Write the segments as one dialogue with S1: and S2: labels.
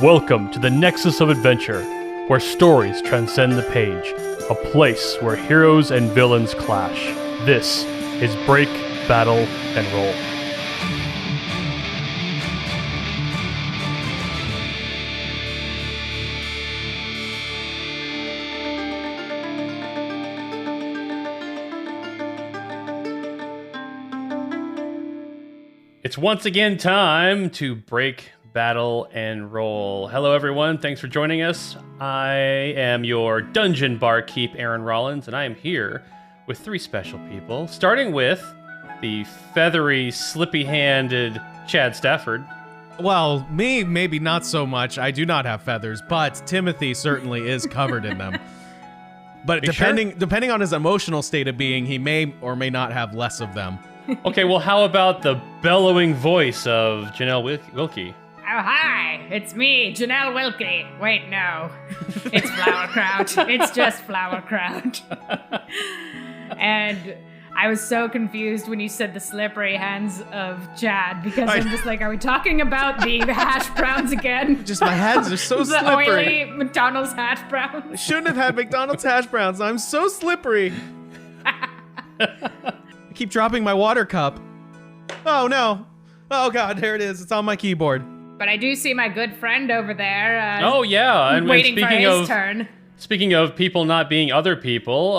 S1: Welcome to the Nexus of Adventure, where stories transcend the page, a place where heroes and villains clash. This is Break, Battle, and Roll. It's once again time to break, battle, and roll. Hello, everyone. Thanks for joining us. I am your dungeon barkeep, Aaron Rollins, and I am here with three special people, starting with the feathery, slippy-handed Chad Stafford.
S2: Well, me, maybe not so much. I do not have feathers, but Timothy certainly is covered in them. But depending on his emotional state of being, he may or may not have less of them.
S1: Okay, well, how about the bellowing voice of Janelle Wilkie?
S3: Oh, hi, it's me, Janelle Wilkie. Wait, no, it's Flowerkraut. It's just Flowerkraut. And I was so confused when you said the slippery hands of Chad, because I'm just like, are we talking about the hash browns again?
S2: Just my hands are so
S3: the
S2: slippery.
S3: Oily McDonald's hash browns.
S2: I shouldn't have had McDonald's hash browns. I'm so slippery. I keep dropping my water cup. Oh, no. Oh, God, there it is. It's on my keyboard.
S3: But I do see my good friend over there.
S1: Oh, yeah. And
S3: waiting
S1: speaking
S3: for his
S1: of,
S3: turn.
S1: Speaking of people not being other people,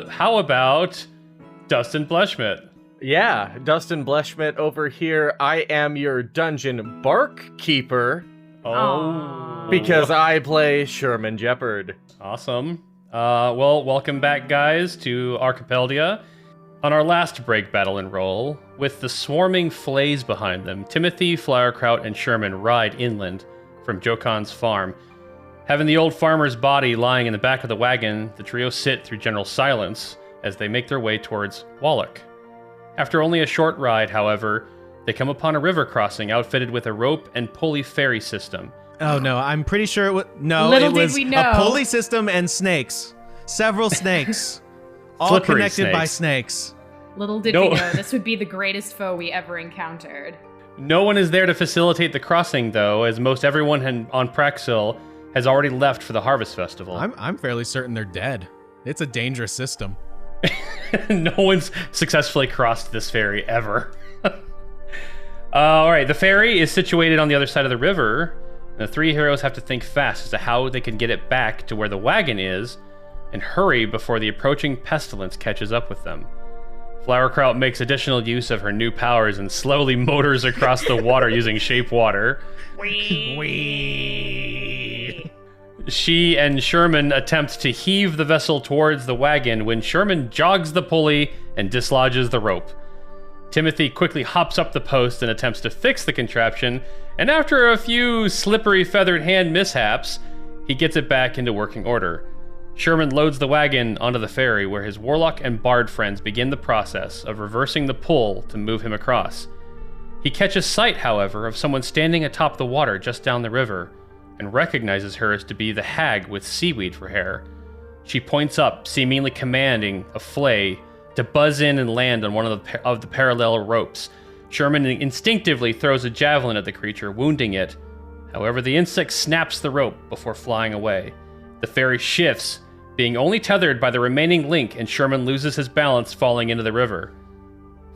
S1: how about Dustin Bleshmidt?
S4: Yeah, Dustin Bleshmidt over here. I am your dungeon barkeeper.
S1: Oh.
S4: Because I play Sherman Jeopard.
S1: Awesome. Well, welcome back, guys, to Archipeldia. On our last break, battle, and roll, with the swarming flays behind them, Timothy, Flowerkraut, and Sherman ride inland from Jokon's farm. Having the old farmer's body lying in the back of the wagon, the trio sit through general silence as they make their way towards Wallock. After only a short ride, however, they come upon a river crossing outfitted with a rope and pulley ferry system.
S2: Oh, no, I'm pretty sure it was... No,
S3: Little
S2: it
S3: did
S2: was
S3: we know.
S2: a pulley system and snakes. Several snakes. All
S1: Slippery
S2: connected by
S1: snakes.
S2: snakes.
S3: Little did we know, this would be the greatest foe we ever encountered.
S1: No one is there to facilitate the crossing, though, as most everyone on Praxil has already left for the Harvest Festival.
S2: I'm fairly certain they're dead. It's a dangerous system.
S1: No one's successfully crossed this ferry ever. All right, the ferry is situated on the other side of the river, and the three heroes have to think fast as to how they can get it back to where the wagon is and hurry before the approaching pestilence catches up with them. Flowerkraut makes additional use of her new powers and slowly motors across the water using shape water.
S2: Whee!
S1: She and Sherman attempt to heave the vessel towards the wagon when Sherman jogs the pulley and dislodges the rope. Timothy quickly hops up the post and attempts to fix the contraption, and after a few slippery feathered hand mishaps, he gets it back into working order. Sherman loads the wagon onto the ferry, where his warlock and bard friends begin the process of reversing the pull to move him across. He catches sight, however, of someone standing atop the water just down the river, and recognizes her as to be the hag with seaweed for hair. She points up, seemingly commanding a flay to buzz in and land on one of the parallel ropes. Sherman instinctively throws a javelin at the creature, wounding it. However, the insect snaps the rope before flying away. The ferry shifts, being only tethered by the remaining link, and Sherman loses his balance, falling into the river.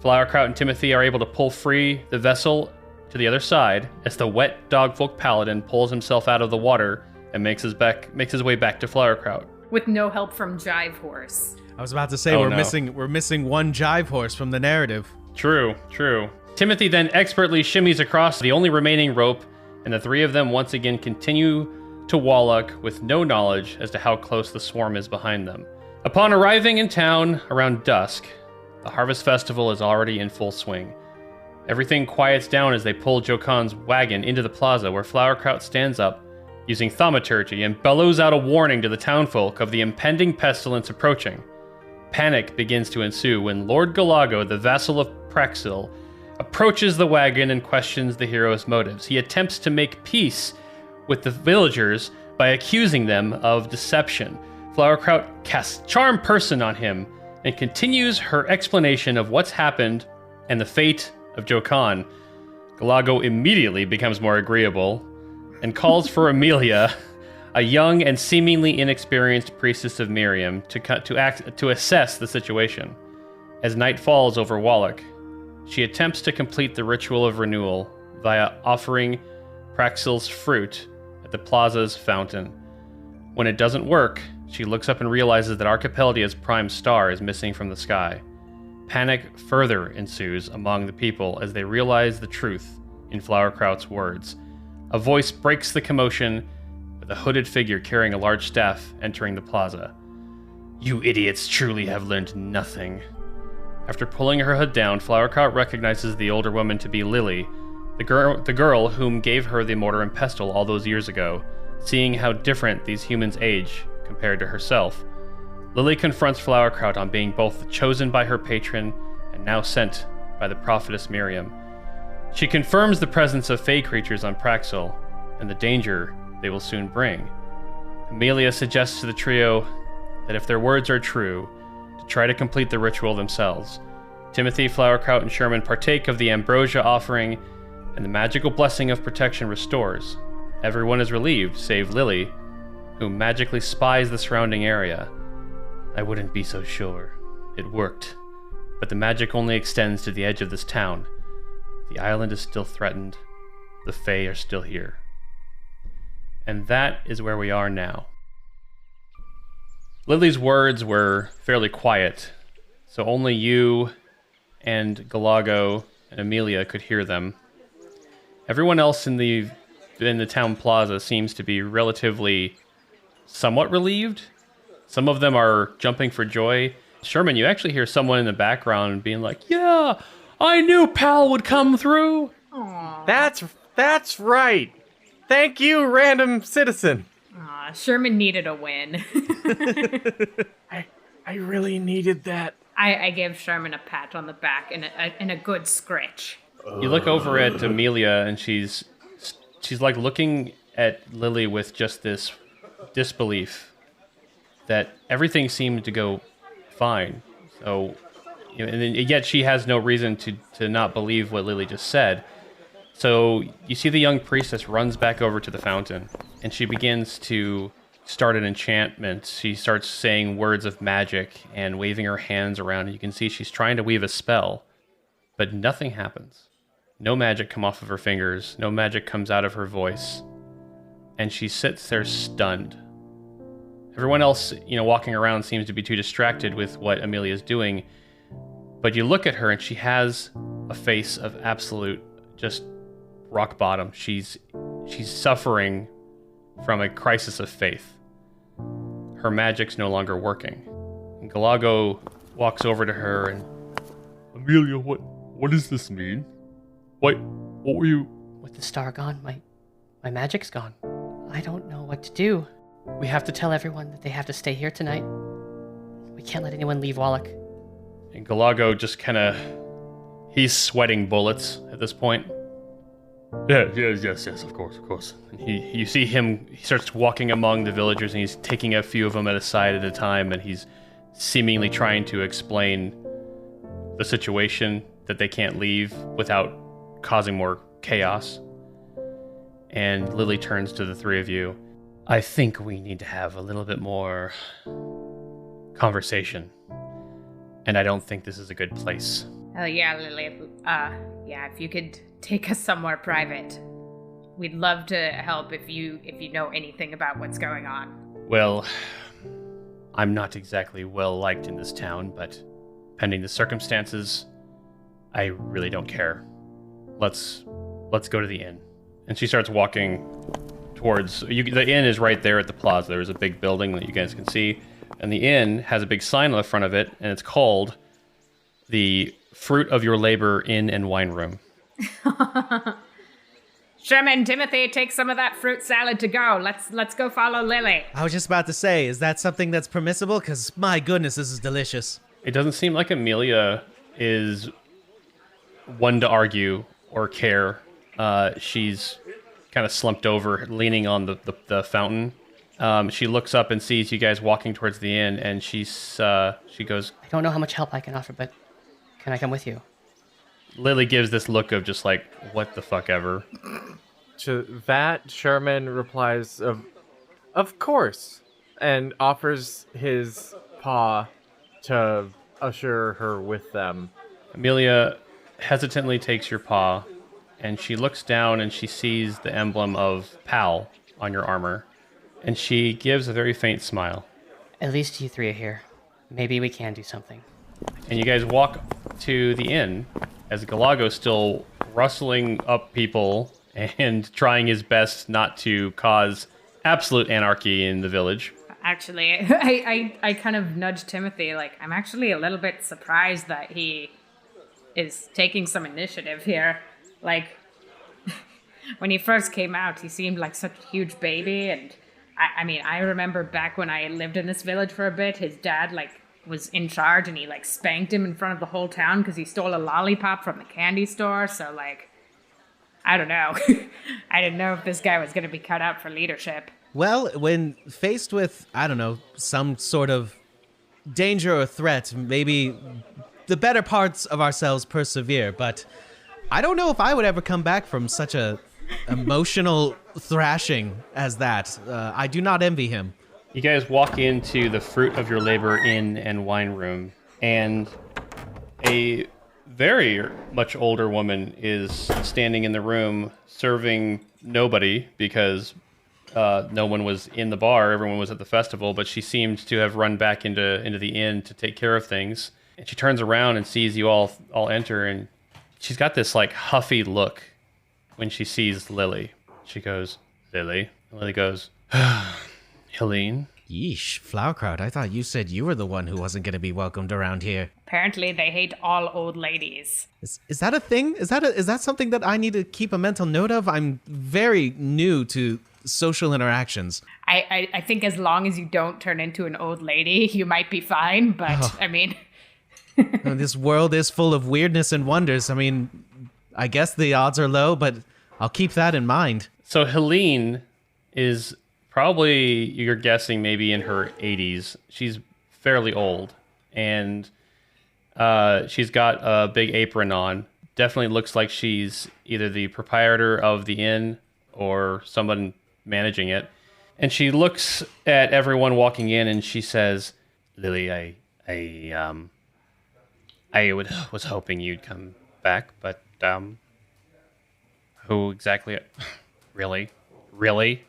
S1: Flowerkraut and Timothy are able to pull free the vessel to the other side as the wet dogfolk paladin pulls himself out of the water and makes his way back to Flowerkraut.
S3: With no help from Jive Horse.
S2: I was about to say, we're missing one jive horse from the narrative.
S1: True. Timothy then expertly shimmies across the only remaining rope, and the three of them once again continue to Wallock with no knowledge as to how close the swarm is behind them. Upon arriving in town around dusk, the Harvest Festival is already in full swing. Everything quiets down as they pull Jokon's wagon into the plaza, where Flowerkraut stands up, using thaumaturgy, and bellows out a warning to the townfolk of the impending pestilence approaching. Panic begins to ensue when Lord Galago, the vassal of Praxil, approaches the wagon and questions the hero's motives. He attempts to make peace with the villagers by accusing them of deception. Flowerkraut casts Charm Person on him and continues her explanation of what's happened and the fate of Jokon. Galago immediately becomes more agreeable, and calls for Amelia, a young and seemingly inexperienced priestess of Miram, to assess the situation. As night falls over Wallock, she attempts to complete the ritual of renewal via offering Praxil's fruit at the plaza's fountain. When it doesn't work, she looks up and realizes that Archipeladia's prime star is missing from the sky. Panic further ensues among the people as they realize the truth in Flowerkraut's words. A voice breaks the commotion with a hooded figure carrying a large staff entering the plaza. "You idiots truly have learned nothing." After pulling her hood down, Flowerkraut recognizes the older woman to be Lily, the girl whom gave her the mortar and pestle all those years ago, seeing how different these humans age compared to herself. Lily confronts Flowerkraut on being both chosen by her patron and now sent by the prophetess Miram. She confirms the presence of fey creatures on Praxil and the danger they will soon bring. Amelia suggests to the trio that if their words are true, to try to complete the ritual themselves. Timothy, Flowerkraut, and Sherman partake of the ambrosia offering, and the magical blessing of protection restores. Everyone is relieved, save Lily, who magically spies the surrounding area. "I wouldn't be so sure. It worked. But the magic only extends to the edge of this town. The island is still threatened. The Fae are still here." And that is where we are now. Lily's words were fairly quiet, so only you and Galago and Amelia could hear them. Everyone else in the town plaza seems to be relatively somewhat relieved. Some of them are jumping for joy. Sherman, you actually hear someone in the background being like, "Yeah, I knew Pal would come through."
S3: Aww.
S4: That's right. Thank you, random citizen.
S3: Aw, Sherman needed a win.
S4: I really needed that.
S3: I give Sherman a pat on the back and a good scritch.
S1: You look over at Amelia, and she's like looking at Lily with just this disbelief that everything seemed to go fine. So, and yet she has no reason to not believe what Lily just said. So you see the young priestess runs back over to the fountain, and she begins to start an enchantment. She starts saying words of magic and waving her hands around, and you can see she's trying to weave a spell, but nothing happens. No magic come off of her fingers, no magic comes out of her voice, and she sits there stunned. Everyone else, walking around seems to be too distracted with what Amelia's doing, but you look at her and she has a face of absolute just rock bottom. She's suffering from a crisis of faith. Her magic's no longer working. And Galago walks over to her and,
S5: "Amelia, what does this mean? What were you?"
S6: With the star gone, my magic's gone. I don't know what to do. We have to tell everyone that they have to stay here tonight. We can't let anyone leave Wallock.
S1: And Galago just he's sweating bullets at this point.
S5: Yes, of course.
S1: And you see him, he starts walking among the villagers, and he's taking a few of them aside at a time, and he's seemingly trying to explain the situation, that they can't leave without causing more chaos. And Lily turns to the three of you. "I think we need to have a little bit more conversation, and I don't think this is a good place."
S3: Oh yeah, Lily. If you could take us somewhere private, we'd love to help if you know anything about what's going on.
S1: Well, I'm not exactly well liked in this town, but pending the circumstances, I really don't care. Let's go to the inn. And she starts walking towards the inn is right there at the plaza. There's a big building that you guys can see, and the inn has a big sign on the front of it, and it's called the Fruit of Your Labor Inn and Wine Room.
S3: Sherman, Timothy, take some of that fruit salad to go. Let's go follow Lily.
S2: I was just about to say, is that something that's permissible? Because, my goodness, this is delicious.
S1: It doesn't seem like Amelia is one to argue or care. She's kind of slumped over, leaning on the fountain. She looks up and sees you guys walking towards the inn, and she goes,
S6: I don't know how much help I can offer, but can I come with you?
S1: Lily gives this look of just like, what the fuck ever.
S4: To that, Sherman replies, of course, and offers his paw to usher her with them.
S1: Amelia hesitantly takes your paw, and she looks down and she sees the emblem of Pal on your armor, and she gives a very faint smile.
S6: At least you three are here. Maybe we can do something.
S1: And you guys walk to the inn as Galago's still rustling up people and trying his best not to cause absolute anarchy in the village.
S3: Actually, I kind of nudged Timothy, like, I'm actually a little bit surprised that he is taking some initiative here. Like, when he first came out, he seemed like such a huge baby, and I mean, I remember back when I lived in this village for a bit, his dad, like, was in charge, and he, like, spanked him in front of the whole town because he stole a lollipop from the candy store, so, like, I don't know. I didn't know if this guy was going to be cut out for leadership.
S2: Well, when faced with, I don't know, some sort of danger or threat, maybe the better parts of ourselves persevere, but I don't know if I would ever come back from such a emotional thrashing as that. I do not envy him.
S1: You guys walk into the fruit of your labor inn and wine room, and a very much older woman is standing in the room serving nobody because no one was in the bar. Everyone was at the festival, but she seemed to have run back into the inn to take care of things. And she turns around and sees you all enter, and she's got this like huffy look when she sees Lily. She goes, Lily? And Lily goes, Helene?
S2: Yeesh, Flowerkraut, I thought you said you were the one who wasn't going to be welcomed around here.
S3: Apparently, they hate all old ladies.
S2: Is that a thing? Is that something that I need to keep a mental note of? I'm very new to social interactions.
S3: I think as long as you don't turn into an old lady, you might be fine, but I mean...
S2: This world is full of weirdness and wonders. I mean, I guess the odds are low, but I'll keep that in mind.
S1: So Helene is probably, you're guessing, maybe in her 80s. She's fairly old, and she's got a big apron on. Definitely looks like she's either the proprietor of the inn or someone managing it. And she looks at everyone walking in, and she says, Lily, I was hoping you'd come back, but who exactly? Really?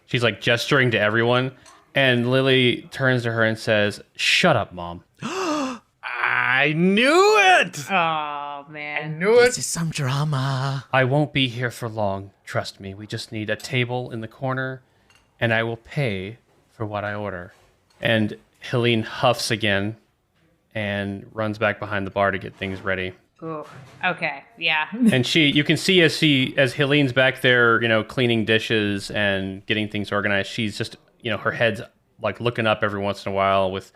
S1: She's like gesturing to everyone, and Lily turns to her and says, "Shut up, Mom."
S4: I knew it!
S3: Oh, man.
S4: I knew it!
S2: This is some drama.
S1: I won't be here for long. Trust me. We just need a table in the corner, and I will pay for what I order. And Helene huffs again and runs back behind the bar to get things ready.
S3: Ooh, okay, yeah.
S1: And you can see as Helene's back there, cleaning dishes and getting things organized, she's just, her head's like looking up every once in a while with,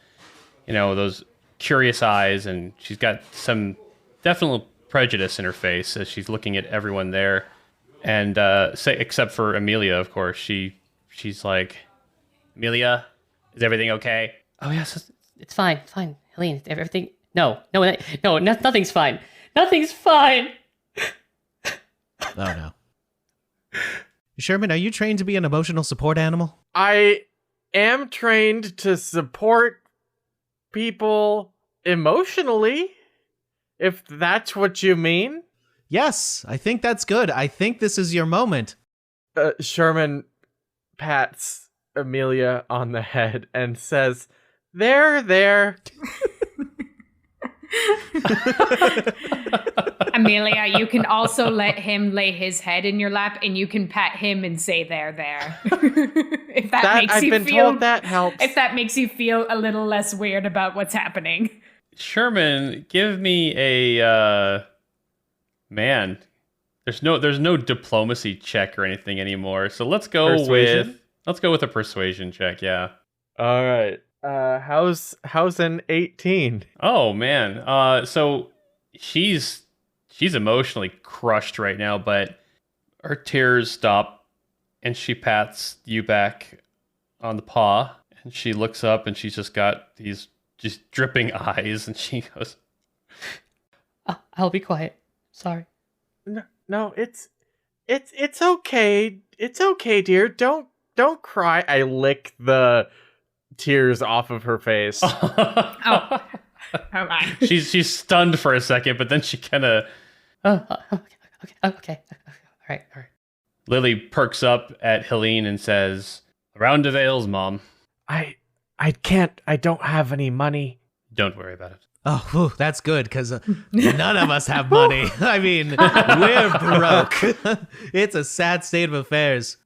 S1: those curious eyes, and she's got some definite prejudice in her face as she's looking at everyone there. And except for Amelia, of course, she's like, Amelia, is everything okay?
S6: Oh, yes, it's fine. Helene, everything... No, nothing's fine. Nothing's fine.
S2: Oh, no. Sherman, are you trained to be an emotional support animal?
S4: I am trained to support people emotionally, if that's what you mean.
S2: Yes, I think that's good. I think this is your moment.
S4: Sherman pats Amelia on the head and says, There.
S3: Amelia, you can also let him lay his head in your lap, and you can pat him and say, there. If that makes you feel,
S4: told that helps.
S3: If that makes you feel a little less weird about what's happening.
S1: Sherman, give me a man. There's no diplomacy check or anything anymore. So let's go with a persuasion check. Yeah.
S4: All right. How's an 18?
S1: Oh man. So she's emotionally crushed right now, but her tears stop and she pats you back on the paw, and she looks up and she's just got these just dripping eyes, and she goes,
S6: I'll be quiet. Sorry.
S4: No, It's okay. It's okay, dear. Don't cry. I lick the tears off of her face.
S3: Oh, my.
S1: She's stunned for a second, but then she kind of.
S6: Okay. All right.
S1: Lily perks up at Helene and says, "A round of ales, Mom."
S4: I can't. I don't have any money.
S1: Don't worry about it.
S2: Oh, whew, that's good, because none of us have money. I mean, we're broke. It's a sad state of affairs.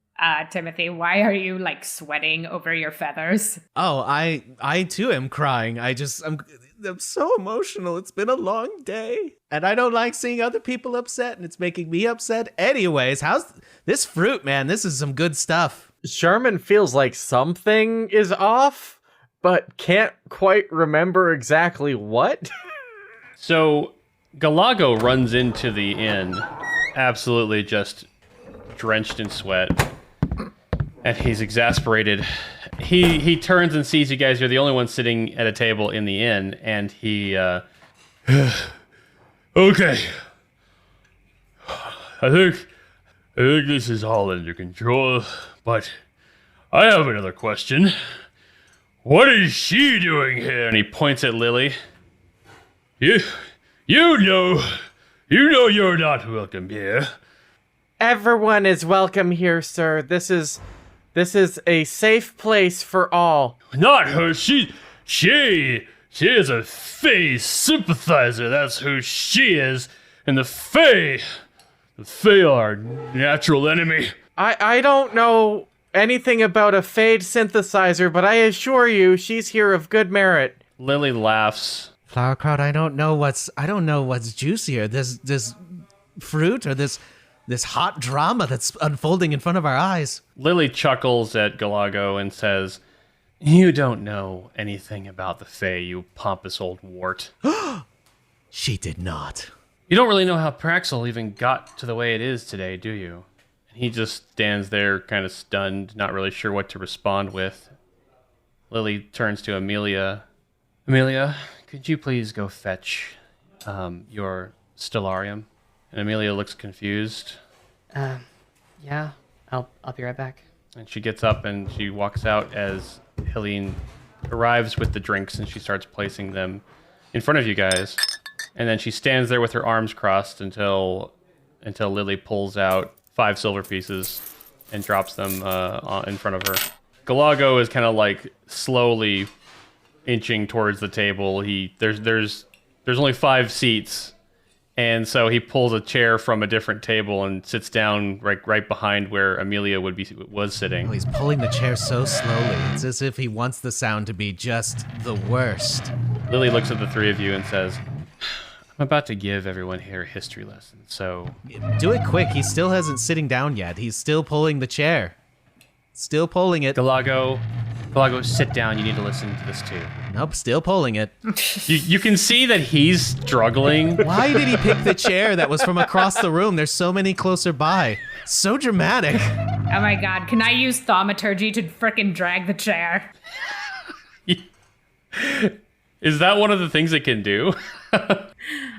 S3: Timothy, why are you like sweating over your feathers?
S2: Oh, I too am crying. I'm so emotional. It's been a long day, and I don't like seeing other people upset, and it's making me upset. Anyways, how's this fruit, man? This is some good stuff.
S4: Sherman feels like something is off, but can't quite remember exactly what.
S1: So Galago runs into the inn, absolutely just drenched in sweat, and he's exasperated. He turns and sees you guys. You're the only one sitting at a table in the inn, and he
S5: Okay. I think this is all under control, but I have another question. What is she doing here?
S1: and he points at Lily.
S5: You know you're not welcome here.
S4: Everyone is welcome here, sir. This is a safe place for all.
S5: Not her. She is a Fae sympathizer. That's who she is. And the Fae are our natural enemy.
S4: I don't know anything about a Fade synthesizer, but I assure you she's here of good merit.
S1: Lily laughs.
S2: Flowerkraut, I don't know what's juicier. This fruit or this hot drama that's unfolding in front of our eyes.
S1: Lily chuckles at Galago and says, "You don't know anything about the Fae, you pompous old wart.
S2: She did not.
S1: You don't really know how Praxil even got to the way it is today, do you?" And he just stands there kind of stunned, not really sure what to respond with. Lily turns to Amelia. "Amelia, could you please go fetch your stellarium?" And Amelia looks confused.
S6: Yeah. I'll be right back.
S1: And she gets up and she walks out as Helene arrives with the drinks and she starts placing them in front of you guys. And then she stands there with her arms crossed until Lily pulls out 5 silver pieces and drops them in front of her. Galago is kind of like slowly inching towards the table. There's only 5 seats. And so he pulls a chair from a different table and sits down right behind where Amelia was sitting.
S2: Oh, he's pulling the chair so slowly. It's as if he wants the sound to be just the worst.
S1: Lily looks at the 3 of you and says, "I'm about to give everyone here a history lesson, so..."
S2: Do it quick. He still hasn't sitting down yet. He's still pulling the chair. Still pulling it.
S1: Galago, sit down. You need to listen to this too.
S2: Nope, still pulling it.
S1: You can see that he's struggling.
S2: Why did he pick the chair that was from across the room? There's so many closer by. So dramatic.
S3: Oh my god, can I use thaumaturgy to frickin' drag the chair?
S1: Is that one of the things it can do?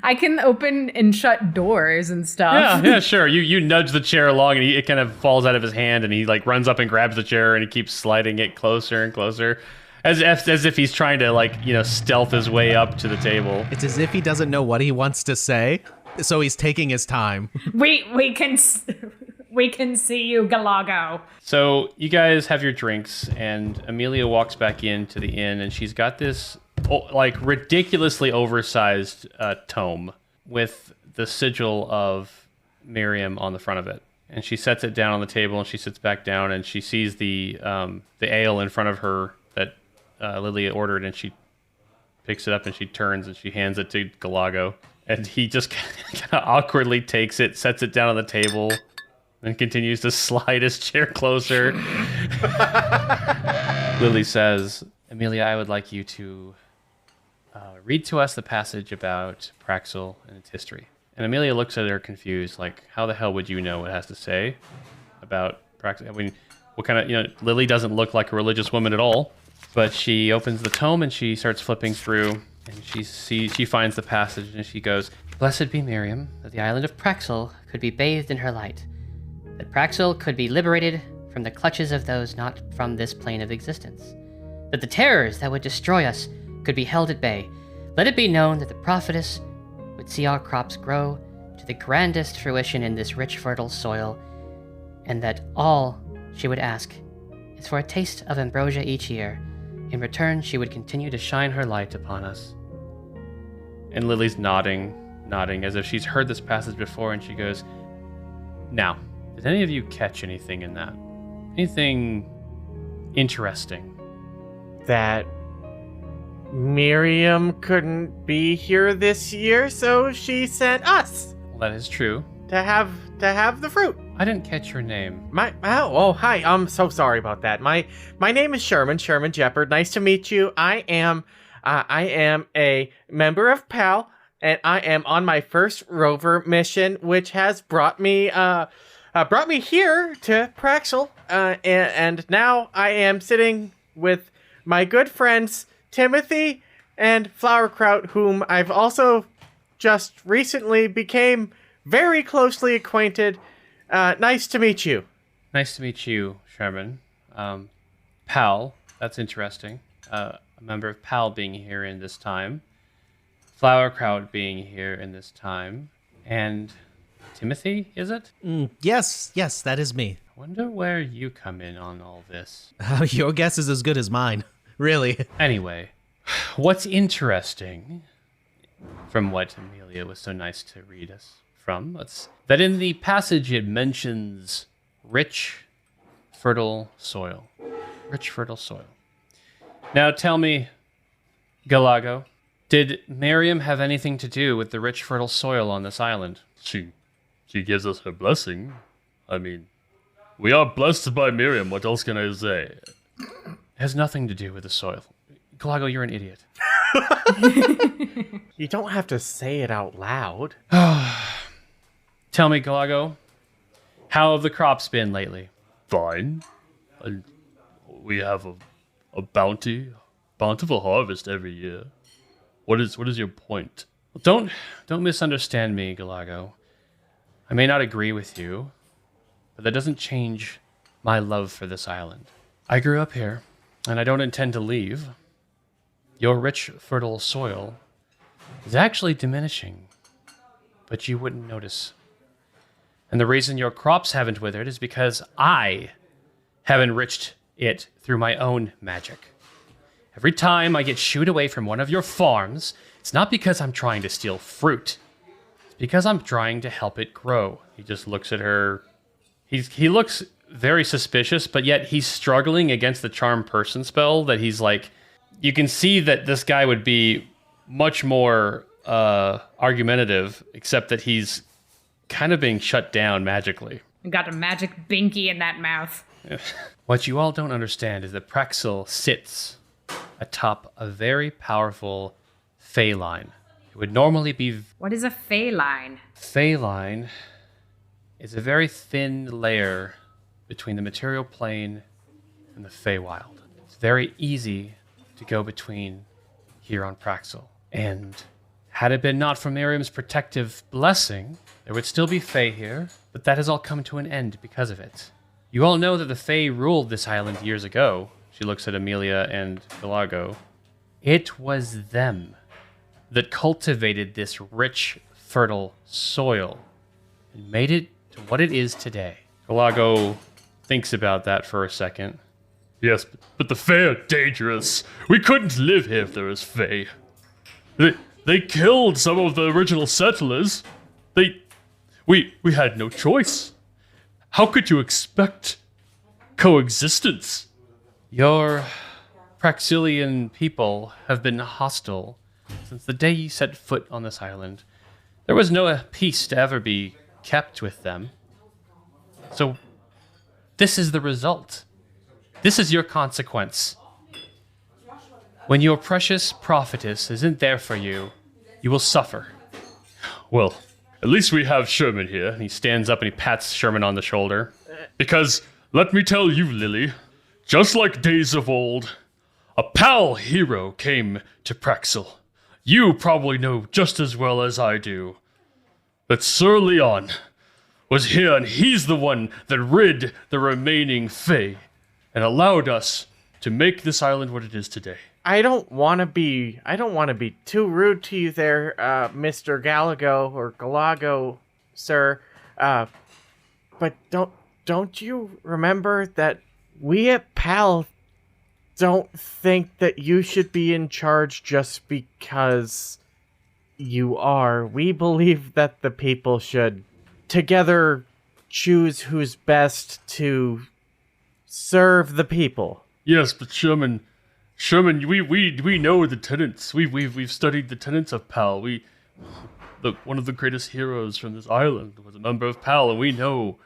S3: I can open and shut doors and stuff.
S1: Yeah, sure. You nudge the chair along and it kind of falls out of his hand and he like runs up and grabs the chair and he keeps sliding it closer and closer. As if he's trying to stealth his way up to the table.
S2: It's as if he doesn't know what he wants to say, so he's taking his time.
S3: We can see you, Galago.
S1: So you guys have your drinks and Amelia walks back into the inn and she's got this ridiculously oversized tome with the sigil of Miram on the front of it. And she sets it down on the table and she sits back down and she sees the ale in front of her that Lily ordered, and she picks it up and she turns and she hands it to Galago. And he just kind of awkwardly takes it, sets it down on the table, and continues to slide his chair closer. Lily says, "Amelia, I would like you to read to us the passage about Praxil and its history." And Amelia looks at her confused, like, how the hell would you know what it has to say about Praxil? I mean, what kind of, Lily doesn't look like a religious woman at all. But she opens the tome and she starts flipping through, and she finds the passage and she goes,
S6: "Blessed be Miriam, that the island of Praxil could be bathed in her light. that Praxil could be liberated from the clutches of those not from this plane of existence, that the terrors that would destroy us could be held at bay. Let it be known that the prophetess would see our crops grow to the grandest fruition in this rich, fertile soil, and that all she would ask is for a taste of ambrosia each year. In return, she would continue to shine her light upon us.
S1: And Lily's nodding as if she's heard this passage before, and she goes, "Now, did any of you catch anything in that? Anything interesting?"
S4: That Miriam couldn't be here this year, so she sent us
S1: Well, that is true.
S4: to have the fruit.
S1: I didn't catch your name.
S4: Hi. I'm so sorry about that. My name is Sherman Jeopard. Nice to meet you. I am a member of PAL, and I am on my first rover mission, which has brought me here to Praxil, and now I am sitting with my good friends Timothy and Flowerkraut, whom I've also just recently became very closely acquainted. Nice to meet you.
S1: Nice to meet you, Sherman. PAL, that's interesting. A member of PAL being here in this time. Flowerkraut being here in this time. And Timothy, is it?
S2: Yes, that is me.
S1: I wonder where you come in on all this.
S2: Your guess is as good as mine, really.
S1: Anyway, what's interesting, from what Amelia was so nice to read us from, that in the passage it mentions rich, fertile soil. Rich, fertile soil. Now tell me, Galago, did Miriam have anything to do with the rich, fertile soil on this island?
S5: She gives us her blessing. I mean, we are blessed by Miriam. What else can I say?
S1: It has nothing to do with the soil. Galago, you're an idiot.
S4: You don't have to say it out loud.
S1: Tell me, Galago, how have the crops been lately?
S5: Fine. We have a bountiful harvest every year. What is your point?
S1: Don't misunderstand me, Galago. I may not agree with you, but that doesn't change my love for this island. I grew up here, and I don't intend to leave. Your rich, fertile soil is actually diminishing, but you wouldn't notice. And the reason your crops haven't withered is because I have enriched it through my own magic. Every time I get shooed away from one of your farms, it's not because I'm trying to steal fruit. It's because I'm trying to help it grow. He just looks at her. He looks very suspicious, but yet he's struggling against the charm person spell that he's like, you can see that this guy would be much more argumentative, except that he's kind of being shut down magically.
S3: Got a magic binky in that mouth.
S1: What you all don't understand is that Praxil sits atop a very powerful fey line. It would normally be...
S3: What is a fey line?
S1: Fey line is a very thin layer between the material plane and the Feywild. It's very easy to go between here on Praxil. And had it been not for Miriam's protective blessing, there would still be Fey here, but that has all come to an end because of it. You all know that the Fey ruled this island years ago. She looks at Amelia and Galago. It was them that cultivated this rich, fertile soil and made it to what it is today. Galago thinks about that for a second.
S5: Yes, but the Fae are dangerous. We couldn't live here if there was Fae. They killed some of the original settlers. We had no choice. How could you expect coexistence?
S1: Your Praxilian people have been hostile since the day you set foot on this island. There was no peace to ever be kept with them. So, this is the result. This is your consequence. When your precious prophetess isn't there for you, you will suffer.
S5: Well, at least we have Sherman here.
S1: And he stands up and he pats Sherman on the shoulder.
S5: Because, let me tell you, Lily, just like days of old, a PAL hero came to Praxil. You probably know just as well as I do that Sir Leon was here, and he's the one that rid the remaining Fae and allowed us to make this island what it is today.
S4: I don't want to be too rude to you there, Mr. Galago or Galago, sir. But don't you remember that we at PAL don't think that you should be in charge just because you are. We believe that the people should together choose who's best to serve the people.
S5: Yes, but Sherman, we know the tenets. We've studied the tenets of PAL. One of the greatest heroes from this island was a member of PAL, and we know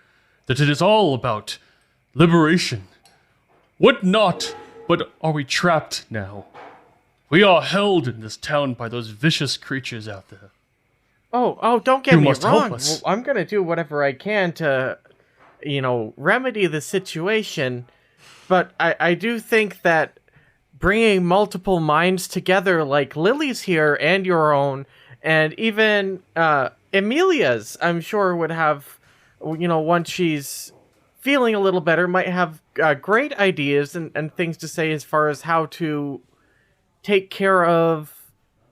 S5: that it is all about liberation. What not? But are we trapped now? We are held in this town by those vicious creatures out there.
S4: Oh, don't get
S5: You
S4: me
S5: must help
S4: wrong.
S5: us.
S4: Well, I'm gonna do whatever I can to, remedy the situation. But I do think that bringing multiple minds together, like Lily's here and your own, and even Emilia's, I'm sure would have, once she's feeling a little better, might have great ideas and things to say as far as how to take care of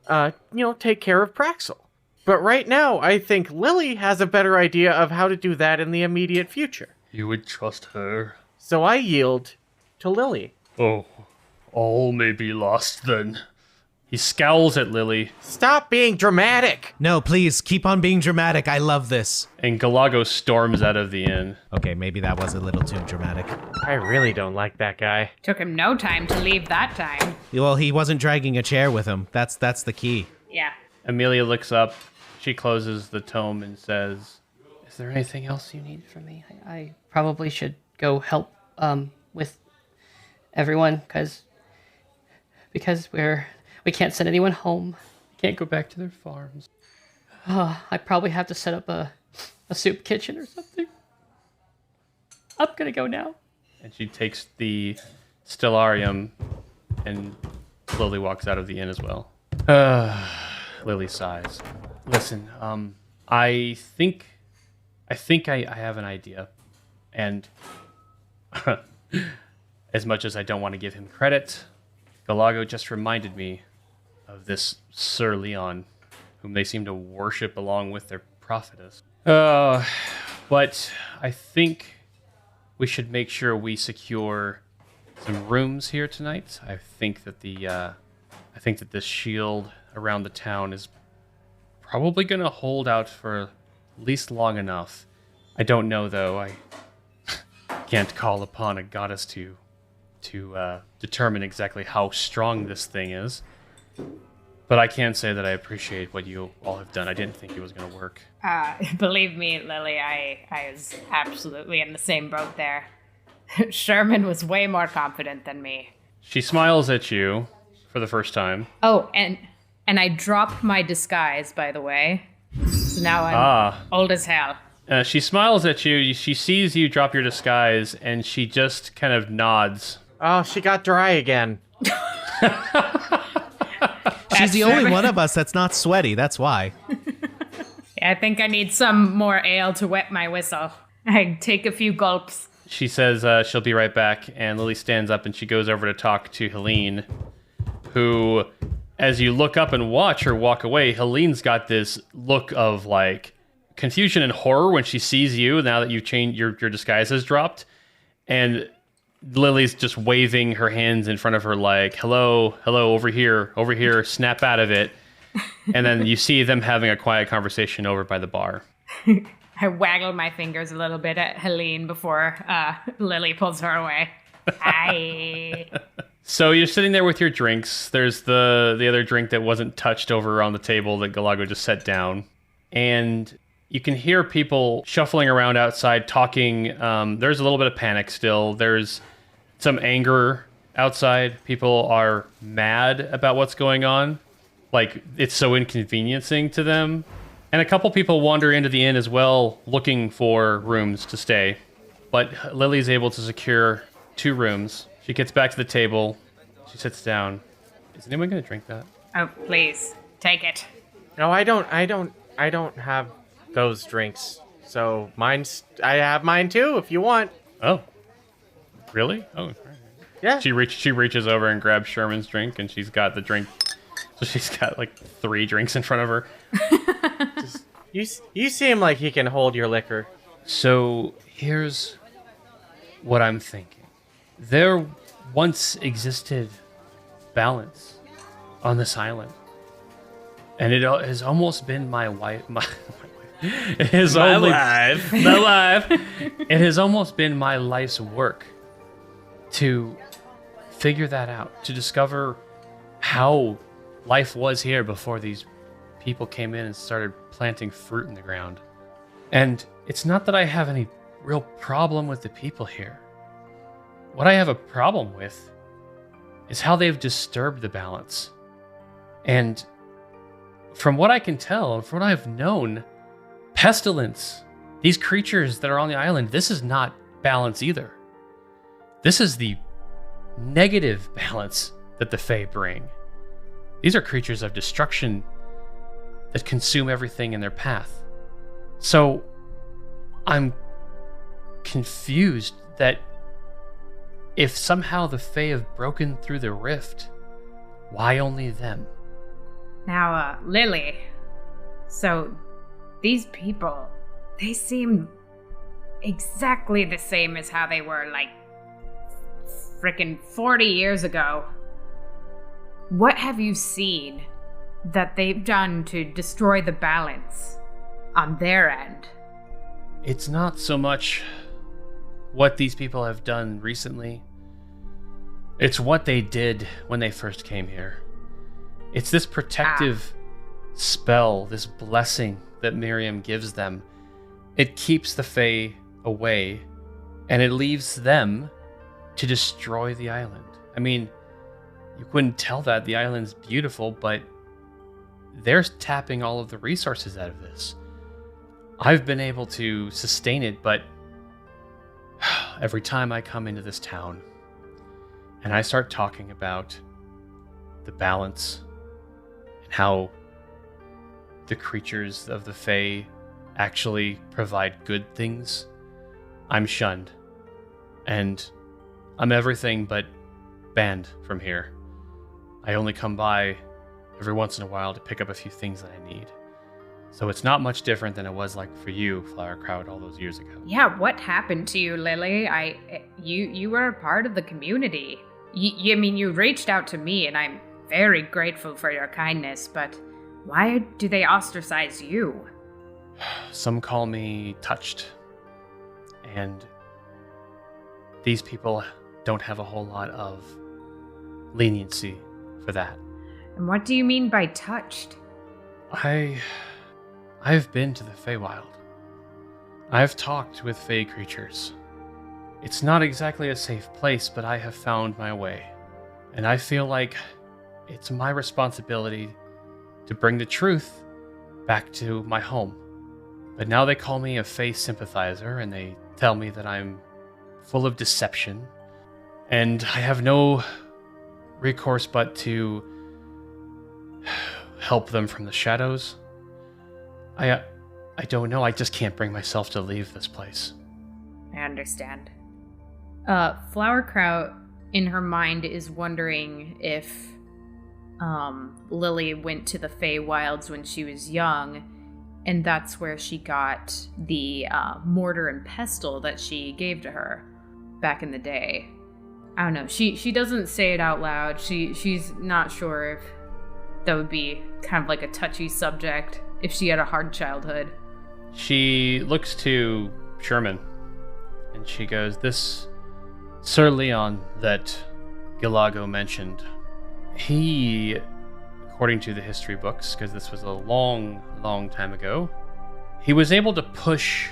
S4: Praxil. But right now, I think Lily has a better idea of how to do that in the immediate future.
S5: You would trust her?
S4: So I yield to Lily.
S5: Oh, all may be lost then.
S1: He scowls at Lily,
S4: Stop being dramatic!
S2: No, please, keep on being dramatic. I love this.
S1: and Galago storms out of the inn.
S2: Okay, maybe that was a little too dramatic.
S4: I really don't like that guy.
S3: Took him no time to leave that time.
S2: Well, he wasn't dragging a chair with him. That's the key.
S3: Yeah.
S1: Amelia looks up. She closes the tome and says,
S6: Is there anything else you need from me? I probably should go help with everyone because we can't send anyone home.
S1: can't go back to their farms.
S6: I probably have to set up a soup kitchen or something. I'm gonna go now.
S1: And she takes the stellarium and slowly walks out of the inn as well. Lily sighs. Listen, I think I have an idea. And as much as I don't want to give him credit, Galago just reminded me of this Sir Leon, whom they seem to worship along with their prophetess. But I think we should make sure we secure some rooms here tonight. I think that this shield around the town is probably going to hold out for at least long enough. I don't know, though. I can't call upon a goddess to determine exactly how strong this thing is. But I can say that I appreciate what you all have done. I didn't think it was going to work.
S3: Believe me, Lily, I was absolutely in the same boat there. Sherman was way more confident than me.
S1: She smiles at you for the first time.
S3: Oh, and I dropped my disguise, by the way. So now I'm old as hell.
S1: She smiles at you. She sees you drop your disguise, and she just kind of nods.
S4: Oh, she got dry again.
S2: She's the only one of us that's not sweaty. That's why.
S3: I think I need some more ale to wet my whistle. I take a few gulps.
S1: She says she'll be right back, and Lily stands up and she goes over to talk to Helene, who, as you look up and watch her walk away, Helene's got this look of like confusion and horror when she sees you now that you've changed, your disguise has dropped, and Lily's just waving her hands in front of her like, hello, over here, snap out of it. And then you see them having a quiet conversation over by the bar.
S3: I waggle my fingers a little bit at Helene before Lily pulls her away. Hi.
S1: So you're sitting there with your drinks. There's the other drink that wasn't touched over on the table that Galago just set down. And you can hear people shuffling around outside talking. There's a little bit of panic still. There's some anger outside. People are mad about what's going on. Like, it's so inconveniencing to them. And a couple people wander into the inn as well, looking for rooms to stay. But Lily's able to secure 2 rooms. She gets back to the table. She sits down. Is anyone going to drink that?
S3: Oh, please, take it.
S4: No, I don't have those drinks, So I have mine too, if you want.
S1: Oh, really? Oh,
S4: Yeah.
S1: she reaches over and grabs Sherman's drink, and she's got the drink. So she's got like 3 drinks in front of her.
S4: You seem like he can hold your liquor.
S1: So here's what I'm thinking. There once existed balance on this island, and it has almost been my wife. It has
S4: My
S1: only
S4: wife.
S1: my wife. It has almost been my life's work to figure that out, to discover how life was here before these people came in and started planting fruit in the ground. And it's not that I have any real problem with the people here. What I have a problem with is how they've disturbed the balance. And from what I can tell, and from what I've known, pestilence, these creatures that are on the island, this is not balance either. This is the negative balance that the Fae bring. These are creatures of destruction that consume everything in their path. So I'm confused that if somehow the Fae have broken through the rift, why only them?
S3: Now, Lily, so these people, they seem exactly the same as how they were like frickin' 40 years ago. What have you seen that they've done to destroy the balance on their end?
S1: It's not so much what these people have done recently. It's what they did when they first came here. It's this protective spell, this blessing that Miram gives them. It keeps the Fae away, and it leaves them to destroy the island. I mean, you couldn't tell that the island's beautiful, but they're tapping all of the resources out of this. I've been able to sustain it, but every time I come into this town and I start talking about the balance and how the creatures of the Fae actually provide good things, I'm shunned. And I'm everything but banned from here. I only come by every once in a while to pick up a few things that I need. So it's not much different than it was like for you, Flowerkraut, all those years ago.
S3: Yeah, what happened to you, Lily? You were a part of the community. I mean, you reached out to me, and I'm very grateful for your kindness, but why do they ostracize you?
S1: Some call me touched. And these people don't have a whole lot of leniency for that.
S3: And what do you mean by touched?
S1: I've been to the Feywild. I've talked with Fey creatures. It's not exactly a safe place, but I have found my way. And I feel like it's my responsibility to bring the truth back to my home. But now they call me a Fey sympathizer, and they tell me that I'm full of deception, and I have no recourse but to help them from the shadows. I don't know. I just can't bring myself to leave this place.
S3: I understand. Flowerkraut, in her mind, is wondering if Lily went to the Feywilds when she was young, and that's where she got the mortar and pestle that she gave to her back in the day. I don't know. She doesn't say it out loud. She's not sure if that would be kind of like a touchy subject if she had a hard childhood.
S1: She looks to Sherman, and she goes, "This Sir Leon that Gilago mentioned, he, according to the history books, because this was a long, long time ago, he was able to push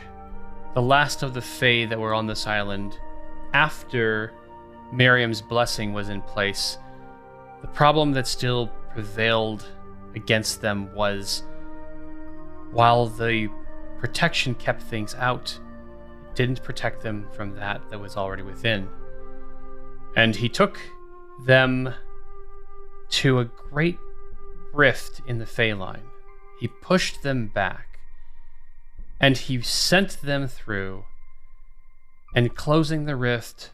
S1: the last of the Fae that were on this island after Miriam's blessing was in place. The problem that still prevailed against them was, while the protection kept things out, it didn't protect them from that was already within. And he took them to a great rift in the Fey line. He pushed them back. And he sent them through, and closing the rift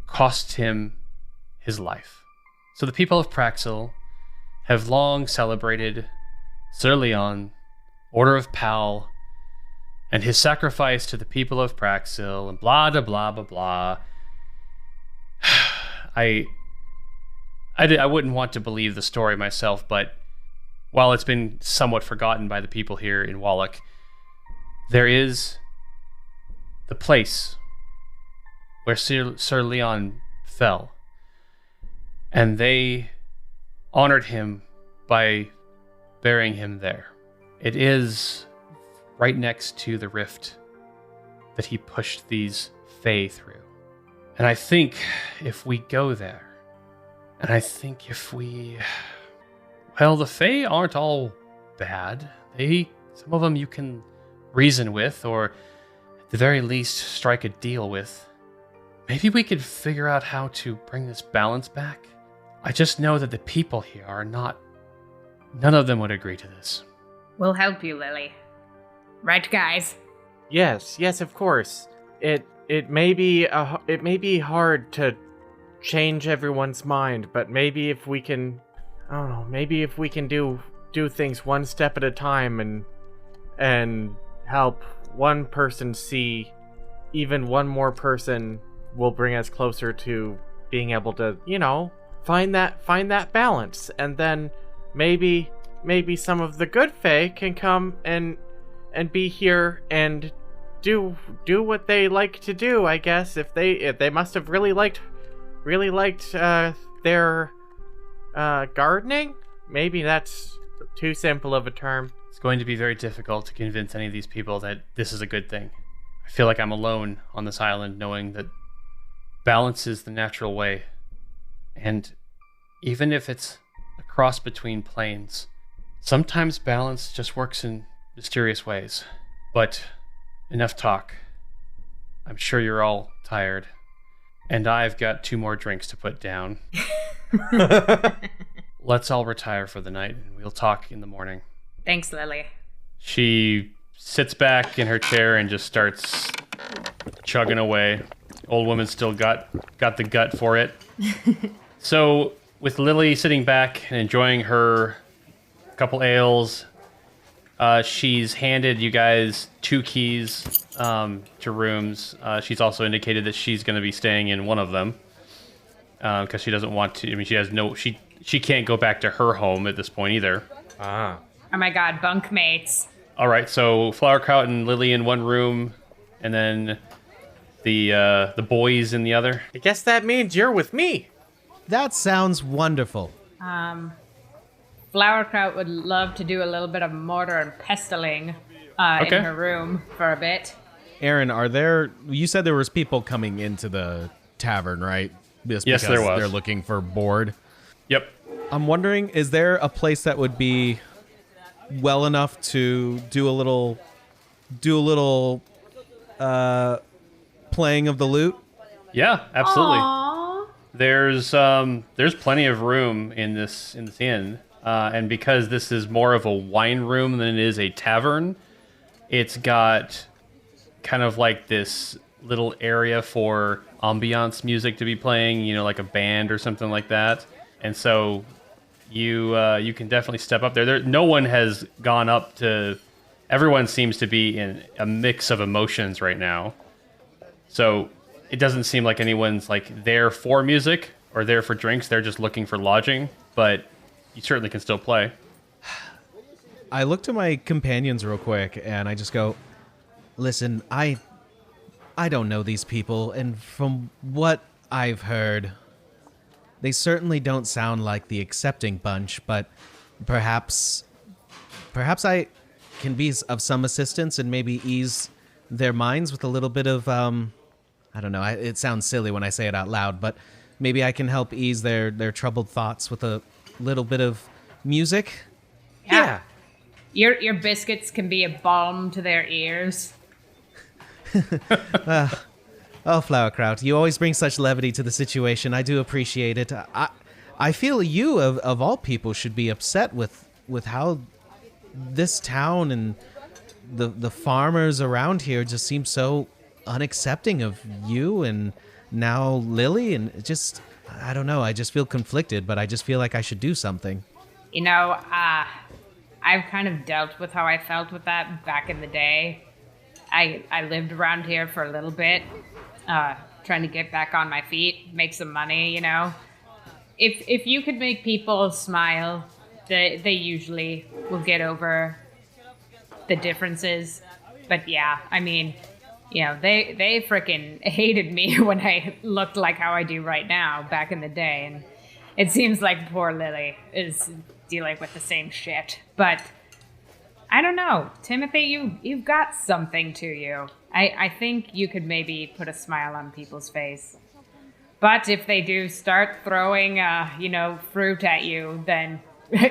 S1: cost him his life. So the people of Praxil have long celebrated Sir Leon, Order of Pal, and his sacrifice to the people of Praxil, and blah, blah, blah, blah, blah. I wouldn't want to believe the story myself, but while it's been somewhat forgotten by the people here in Wallock, there is the place where Sir Leon fell, and they honored him by burying him there. It is right next to the rift that he pushed these Fae through. And I think if we go there, and I think if we... Well, the Fae aren't all bad. Some of them you can reason with, or at the very least strike a deal with. Maybe we could figure out how to bring this balance back. I just know that the people here are not... None of them would agree to this.
S3: We'll help you, Lily. Right, guys?
S4: Yes, of course. It may be hard to change everyone's mind, but maybe if we can, I don't know, maybe if we can do things one step at a time and help one person see even one more person will bring us closer to being able to, find that balance, and then maybe some of the good Fae can come and be here and do what they like to do, I guess. If they must have really liked their gardening. Maybe that's too simple of a term.
S1: It's going to be very difficult to convince any of these people that this is a good thing. I feel like I'm alone on this island, knowing that balance is the natural way. And even if it's a cross between planes, sometimes balance just works in mysterious ways. But enough talk. I'm sure you're all tired. And I've got 2 more drinks to put down. Let's all retire for the night, and we'll talk in the morning.
S3: Thanks, Lily.
S1: She sits back in her chair and just starts chugging away. Old woman still got the gut for it. So, with Lily sitting back and enjoying her couple ales, she's handed you guys 2 keys to rooms. She's also indicated that she's going to be staying in one of them because she doesn't want to. I mean, she can't go back to her home at this point either.
S4: Ah.
S3: Oh my god, bunkmates.
S1: All right, so Flowerkraut and Lily in one room, and then the boys in the other.
S4: I guess that means you're with me.
S2: That sounds wonderful.
S3: Flowerkraut would love to do a little bit of mortar and pesteling
S1: Okay.
S3: in her room for a bit.
S2: Aaron, you said there was people coming into the tavern, right? Just
S1: Yes, there
S2: because
S1: was.
S2: They're looking for board.
S1: Yep.
S2: I'm wondering, is there a place that would be well enough to do a little playing of the lute?
S1: Yeah, absolutely.
S3: Aww.
S1: There's plenty of room in this inn, and because this is more of a wine room than it is a tavern, it's got kind of like this little area for ambiance music to be playing, like a band or something like that. And so you can definitely step up there. No one has gone up to. Everyone seems to be in a mix of emotions right now. So it doesn't seem like anyone's like there for music or there for drinks. They're just looking for lodging, but you certainly can still play.
S2: I look to my companions real quick and I just go, listen, I don't know these people, and from what I've heard, they certainly don't sound like the accepting bunch, but perhaps I can be of some assistance and maybe ease their minds with a little bit of, I don't know, it sounds silly when I say it out loud, but maybe I can help ease their troubled thoughts with a little bit of music.
S4: Yeah.
S3: Your biscuits can be a balm to their ears.
S2: Oh, Flowerkraut, you always bring such levity to the situation. I do appreciate it. I feel you, of all people, should be upset with how this town and the farmers around here just seem so unaccepting of you and now Lily, and it just, I don't know. I just feel conflicted, but I just feel like I should do something.
S3: You know, I've kind of dealt with how I felt with that back in the day. I lived around here for a little bit, trying to get back on my feet, make some money, you know. If you could make people smile, they usually will get over the differences. But yeah, I mean, you know, they freaking hated me when I looked like how I do right now back in the day. And it seems like poor Lily is dealing with the same shit. But I don't know. Timothy, you've got something to you. I think you could maybe put a smile on people's face. But if they do start throwing, fruit at you, then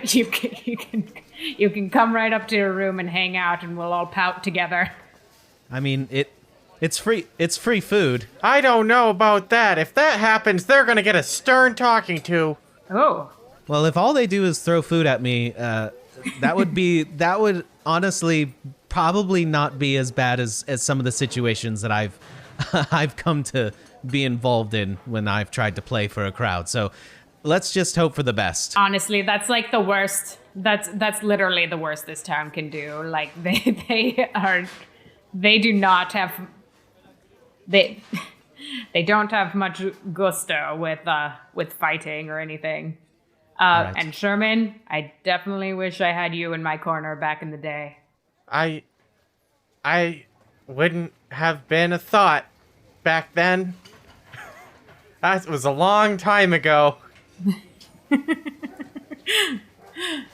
S3: you can come right up to your room and hang out, and we'll all pout together.
S2: I mean, it's free. It's free food.
S4: I don't know about that. If that happens, they're gonna get a stern talking to.
S3: Oh.
S2: Well, if all they do is throw food at me, that would honestly probably not be as bad as some of the situations that I've come to be involved in when I've tried to play for a crowd. So let's just hope for the best.
S3: Honestly, that's like the worst. That's literally the worst this town can do. Like they do not have they don't have much gusto with fighting or anything.
S2: Right.
S3: And Sherman, I definitely wish I had you in my corner back in the day.
S4: I wouldn't have been a thought back then. That was a long time ago.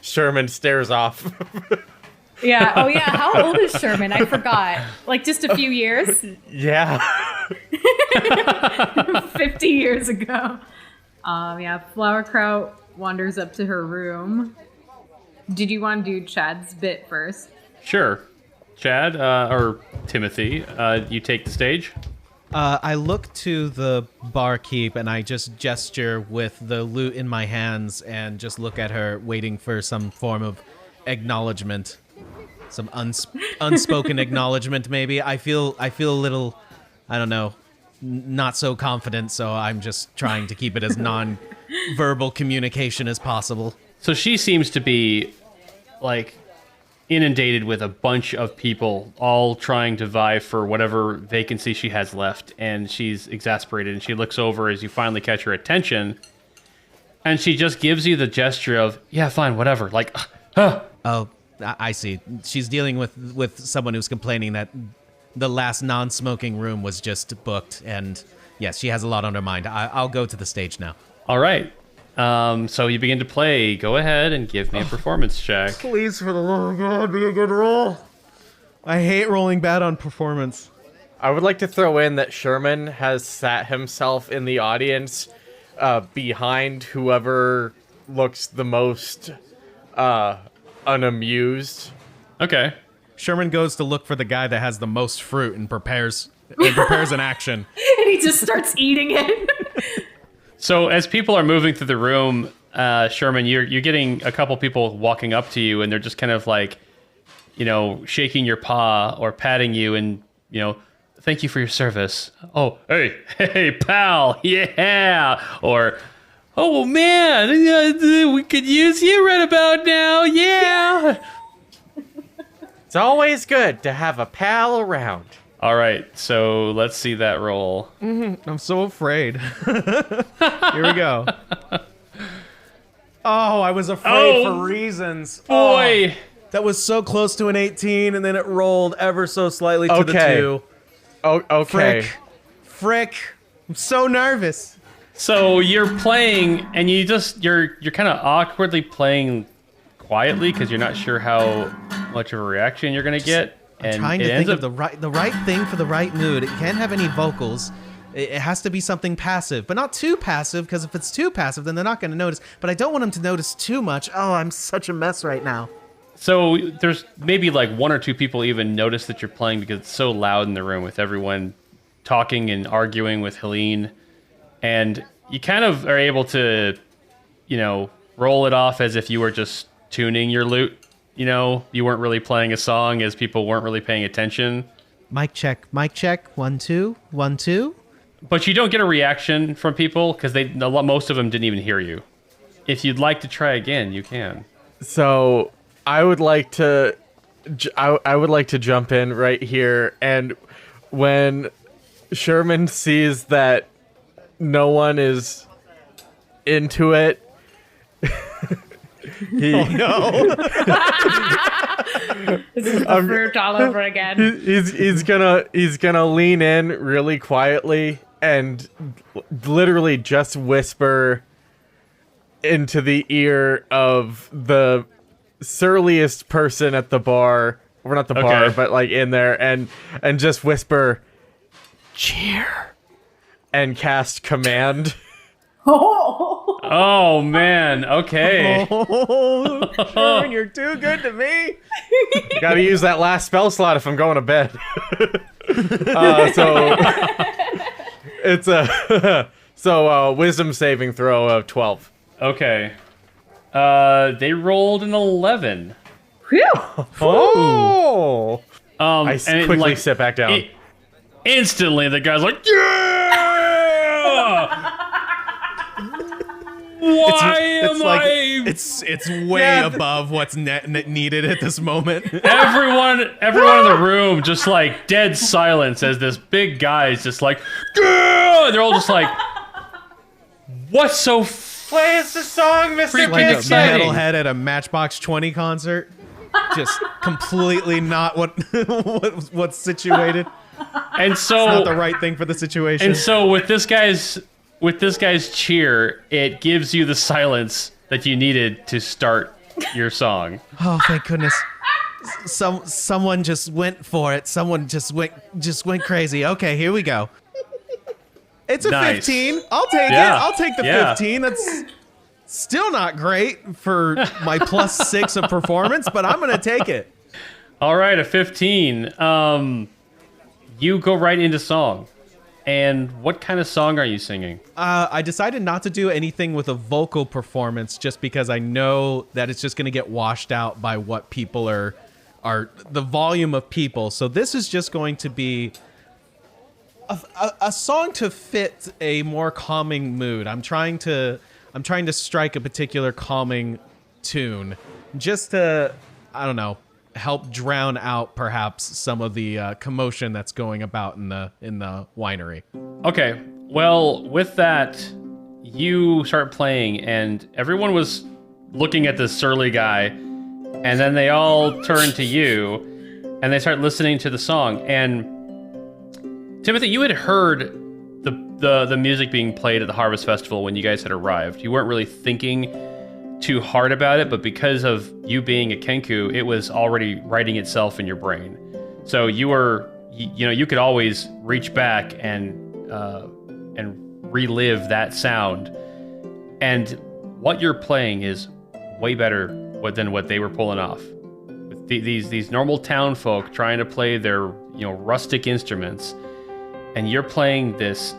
S4: Sherman stares off.
S3: Yeah. Oh, yeah. How old is Sherman? I forgot. Like just a few years?
S4: Yeah.
S3: 50 years ago. Yeah. Flowerkraut wanders up to her room. Did you want to do Chad's bit first?
S1: Sure. Chad, or Timothy, you take the stage.
S2: I look to the barkeep and I just gesture with the loot in my hands and just look at her, waiting for some form of acknowledgement, some unspoken acknowledgement. Maybe I feel a little, I don't know, not so confident. So I'm just trying to keep it as non-verbal communication as possible.
S1: So she seems to be like inundated with a bunch of people all trying to vie for whatever vacancy she has left, and she's exasperated, and she looks over as you finally catch her attention, and she just gives you the gesture of, yeah, fine, whatever, like, huh.
S2: Oh, I see. She's dealing with someone who's complaining that the last non-smoking room was just booked, and yes, she has a lot on her mind. I'll go to the stage now.
S1: All right. So you begin to play. Go ahead and give me a performance check.
S2: Please, for the love of God, be a good roll. I hate rolling bad on performance.
S4: I would like to throw in that Sherman has sat himself in the audience behind whoever looks the most unamused.
S1: Okay.
S2: Sherman goes to look for the guy that has the most fruit and prepares an action.
S3: And he just starts eating it.
S1: So as people are moving through the room, Sherman, you're getting a couple people walking up to you, and they're just kind of like, shaking your paw or patting you, and thank you for your service. Oh, hey, pal, yeah. Or, oh man, we could use you right about now, yeah.
S4: It's always good to have a pal around.
S1: All right, so let's see that roll.
S2: I'm so afraid. Here we go. Oh, I was afraid for reasons.
S1: Boy.
S2: Oh, that was so close to an 18, and then it rolled ever so slightly to the 2.
S4: Oh, okay.
S2: Frick. I'm so nervous.
S1: So you're playing, and you're kind of awkwardly playing quietly because you're not sure how much of a reaction you're going to get.
S2: I'm trying to think of the right thing for the right mood. It can't have any vocals. It has to be something passive, but not too passive, because if it's too passive, then they're not going to notice. But I don't want them to notice too much. Oh, I'm such a mess right now.
S1: So there's maybe like one or two people even notice that you're playing because it's so loud in the room with everyone talking and arguing with Helene. And you kind of are able to, roll it off as if you were just tuning your lute. you know, you weren't really playing a song as people weren't really paying attention.
S2: Mic check. 1 2 1 2.
S1: But you don't get a reaction from people because most of them didn't even hear you. If you'd like to try again, you can.
S4: So I would like to jump in right here, and when Sherman sees that no one is into it,
S2: Oh no!
S3: This is the fruit all over again.
S4: he's gonna lean in really quietly and literally just whisper into the ear of the surliest person at the bar, or not the bar, but like in there, and just whisper, cheer, and cast command.
S1: Oh man, okay.
S2: Oh, Sherman, you're too good to me.
S4: Gotta use that last spell slot if I'm going to bed. So it's a wisdom saving throw of 12.
S1: Okay. They rolled an 11.
S3: Whew.
S4: Oh! I
S1: and
S4: quickly sit back down.
S1: Instantly, the guy's like, yeah! Why am I?
S2: It's way above what's needed at this moment.
S1: Everyone in the room just like dead silence as this big guy is just like, yeah! They're all just like, what's so
S4: Play us the song, Mr.
S2: Like a
S1: exciting.
S2: metalhead at a Matchbox 20 concert. Just completely not what's situated.
S1: And so
S2: Not the right thing for the situation.
S1: And so with this guy's cheer, it gives you the silence that you needed to start your song.
S2: Oh, thank goodness. Someone just went for it. Someone just went crazy. Okay, here we go. It's a
S1: Nice.
S2: 15. I'll take it. I'll take the 15. That's still not great for my +6 of performance, but I'm gonna take it.
S1: All right, a 15. You go right into song. And what kind of song are you singing?
S2: I decided not to do anything with a vocal performance just because I know that it's just going to get washed out by what people are the volume of people. So this is just going to be a song to fit a more calming mood. I'm trying to strike a particular calming tune just to, I don't know, help drown out perhaps some of the commotion that's going about in the winery.
S1: Okay, well, with that, you start playing, and everyone was looking at this surly guy, and then they all turn to you, and they start listening to the song. And Timothy, you had heard the music being played at the Harvest Festival when you guys had arrived. You weren't really thinking too hard about it, but because of you being a Kenku, it was already writing itself in your brain. So you were, you could always reach back and relive that sound. And what you're playing is way better than what they were pulling off. With these normal town folk trying to play their rustic instruments, and you're playing this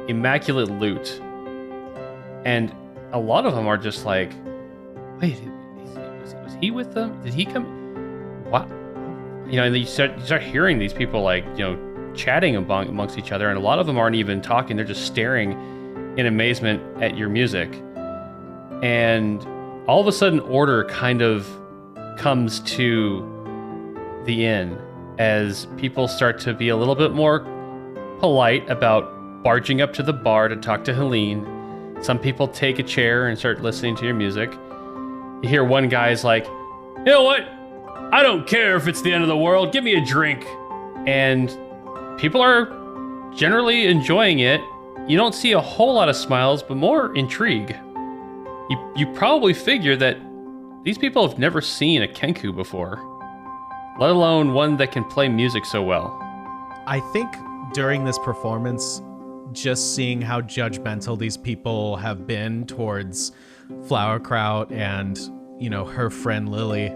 S1: immaculate lute, and a lot of them are just like, wait, was he with them? Did he come? What? And you start hearing these people like, chatting amongst each other, and a lot of them aren't even talking. They're just staring in amazement at your music. And all of a sudden, order kind of comes to the inn as people start to be a little bit more polite about barging up to the bar to talk to Helene. Some people take a chair and start listening to your music. You hear one guy's like, you know what? I don't care if it's the end of the world. Give me a drink. And people are generally enjoying it. You don't see a whole lot of smiles, but more intrigue. You probably figure that these people have never seen a Kenku before, let alone one that can play music so well.
S2: I think during this performance, just seeing how judgmental these people have been towards Flowerkraut and, her friend Lily,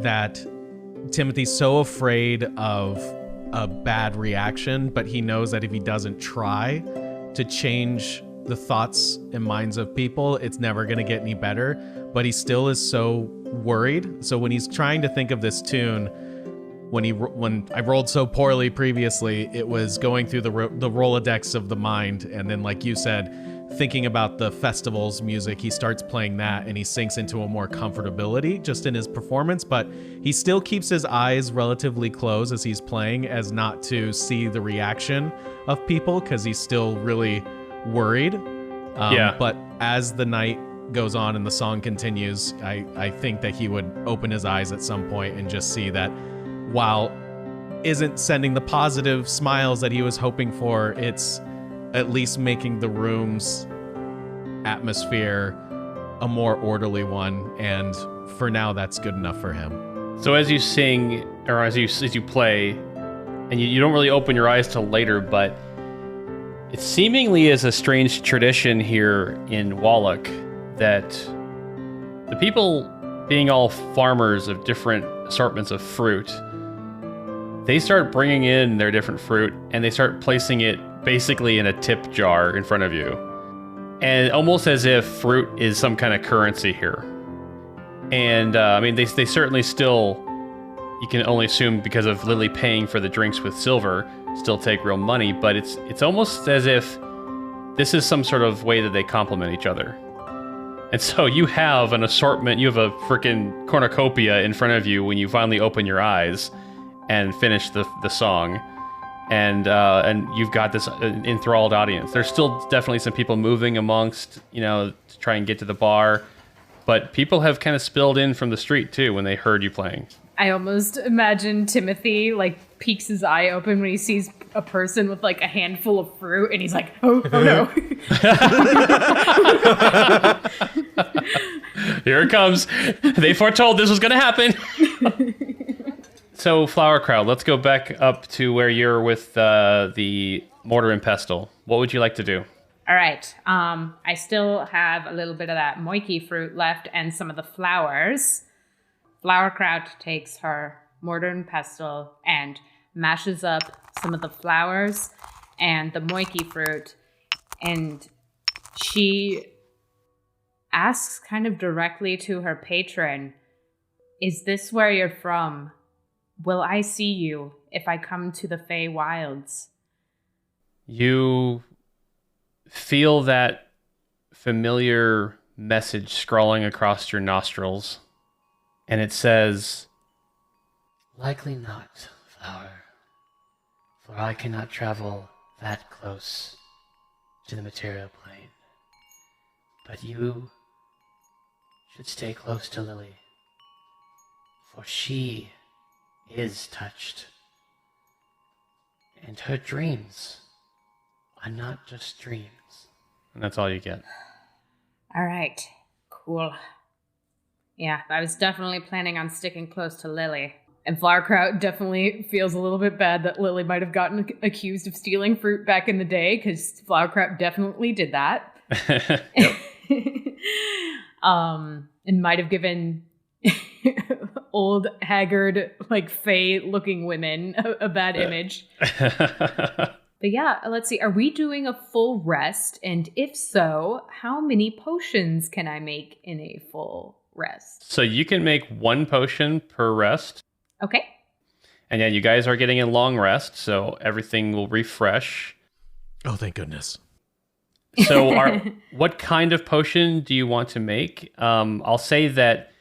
S2: that Timothy's so afraid of a bad reaction, but he knows that if he doesn't try to change the thoughts and minds of people, it's never going to get any better. But he still is so worried. So when he's trying to think of this tune, when I rolled so poorly previously, it was going through the Rolodex of the mind, and then, like you said, thinking about the festival's music, he starts playing that, and he sinks into a more comfortability just in his performance. But he still keeps his eyes relatively closed as he's playing, as not to see the reaction of people, because he's still really worried. But as the night goes on and the song continues, I think that he would open his eyes at some point and just see that while isn't sending the positive smiles that he was hoping for, it's at least making the room's atmosphere a more orderly one, and for now that's good enough for him.
S1: So as you sing, or as you play, and you don't really open your eyes till later, but it seemingly is a strange tradition here in Wallock that the people, being all farmers of different assortments of fruit, they start bringing in their different fruit and they start placing it basically in a tip jar in front of you. And almost as if fruit is some kind of currency here. And I mean, they certainly still, you can only assume because of Lily paying for the drinks with silver, still take real money, but it's almost as if this is some sort of way that they complement each other. And so you have an assortment, you have a freaking cornucopia in front of you when you finally open your eyes and finish the song. And you've got this enthralled audience. There's still definitely some people moving amongst, to try and get to the bar, but people have kind of spilled in from the street too when they heard you playing.
S3: I almost imagine Timothy like peeks his eye open when he sees a person with like a handful of fruit, and he's like, oh no.
S1: Here it comes. They foretold this was going to happen. So, Flowerkraut, let's go back up to where you're with the mortar and pestle. What would you like to do?
S3: All right. I still have a little bit of that moiki fruit left and some of the flowers. Flowerkraut takes her mortar and pestle and mashes up some of the flowers and the moiki fruit, and she asks kind of directly to her patron, "Is this where you're from? Will I see you if I come to the Fey Wilds?"
S1: You feel that familiar message scrawling across your nostrils, and it says,
S6: Likely not, Flower, for I cannot travel that close to the material plane. But you should stay close to Lily, for she is touched, and her dreams are not just dreams.
S1: and that's all you get.
S3: All right. Cool. Yeah, I was definitely planning on sticking close to Lily. And Flowerkraut definitely feels a little bit bad that Lily might have gotten accused of stealing fruit back in the day, because Flowerkraut definitely did that. And might have given old, haggard, like Fey-looking women a bad image. But yeah, let's see. Are we doing a full rest? And if so, how many potions can I make in a full rest?
S1: So you can make one potion per rest.
S3: Okay.
S1: And yeah, you guys are getting a long rest, so everything will refresh.
S2: Oh, thank goodness.
S1: So what kind of potion do you want to make? I'll say that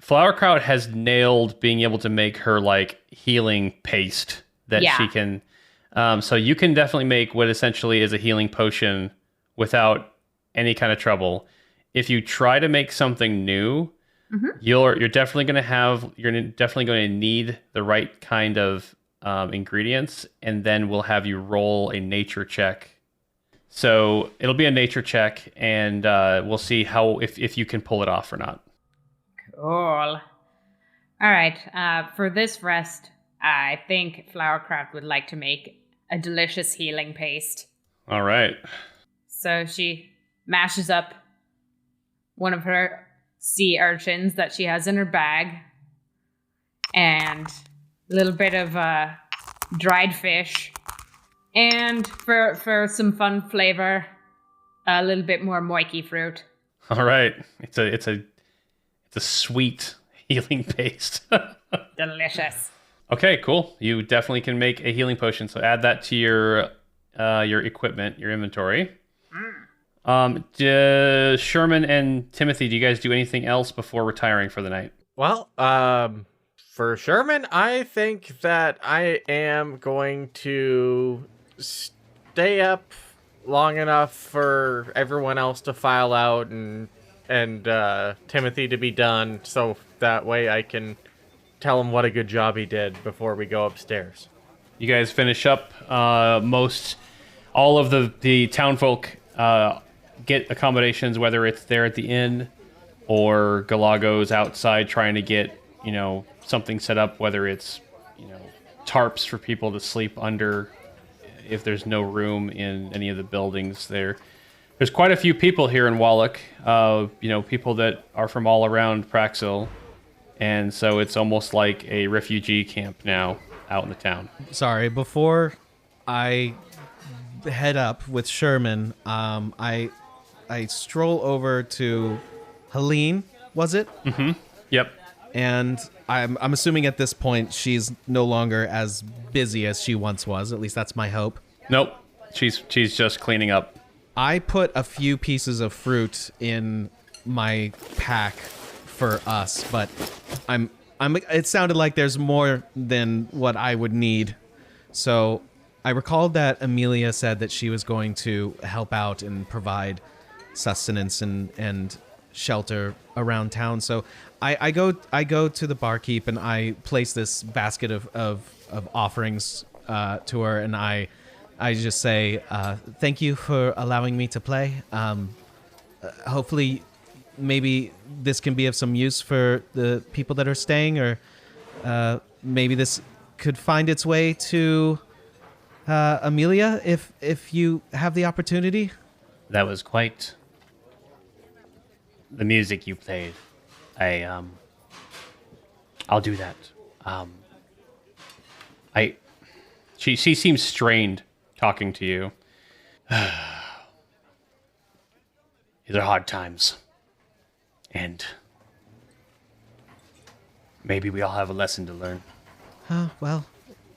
S1: Flowerkraut has nailed being able to make her like healing paste that she can. So you can definitely make what essentially is a healing potion without any kind of trouble. If you try to make something new, you're definitely going to need the right kind of ingredients, and then we'll have you roll a nature check. So it'll be a nature check, and we'll see how if you can pull it off or not.
S3: Cool. All right. For this rest, I think Flowerkraut would like to make a delicious healing paste.
S1: All right.
S3: So she mashes up one of her sea urchins that she has in her bag, and a little bit of dried fish, and for some fun flavor, a little bit more moiki fruit.
S1: All right. It's a sweet, healing paste.
S3: Delicious.
S1: Okay, cool. You definitely can make a healing potion. So add that to your equipment, your inventory. Sherman and Timothy, do you guys do anything else before retiring for the night?
S4: Well, for Sherman, I think that I am going to stay up long enough for everyone else to file out and Timothy to be done, so that way I can tell him what a good job he did before we go upstairs.
S1: You guys finish up. All of the townfolk get accommodations, whether it's there at the inn or Galago's outside trying to get, something set up, whether it's, tarps for people to sleep under if there's no room in any of the buildings there. There's quite a few people here in Wallock, people that are from all around Praxil, and so it's almost like a refugee camp now out in the town.
S2: Sorry, before I head up with Sherman, I stroll over to Helene, was it?
S1: Mm-hmm. Yep.
S2: And I'm assuming at this point she's no longer as busy as she once was. At least that's my hope.
S1: Nope. She's just cleaning up.
S2: I put a few pieces of fruit in my pack for us, but it sounded like there's more than what I would need. So I recalled that Amelia said that she was going to help out and provide sustenance and shelter around town. So I go to the barkeep and I place this basket of offerings to her, and I just say, thank you for allowing me to play. Hopefully, maybe this can be of some use for the people that are staying, or maybe this could find its way to Amelia if you have the opportunity.
S6: That was quite the music you played. I'll do that.
S1: She seems strained talking to you.
S6: These are hard times. And maybe we all have a lesson to learn.
S2: Well,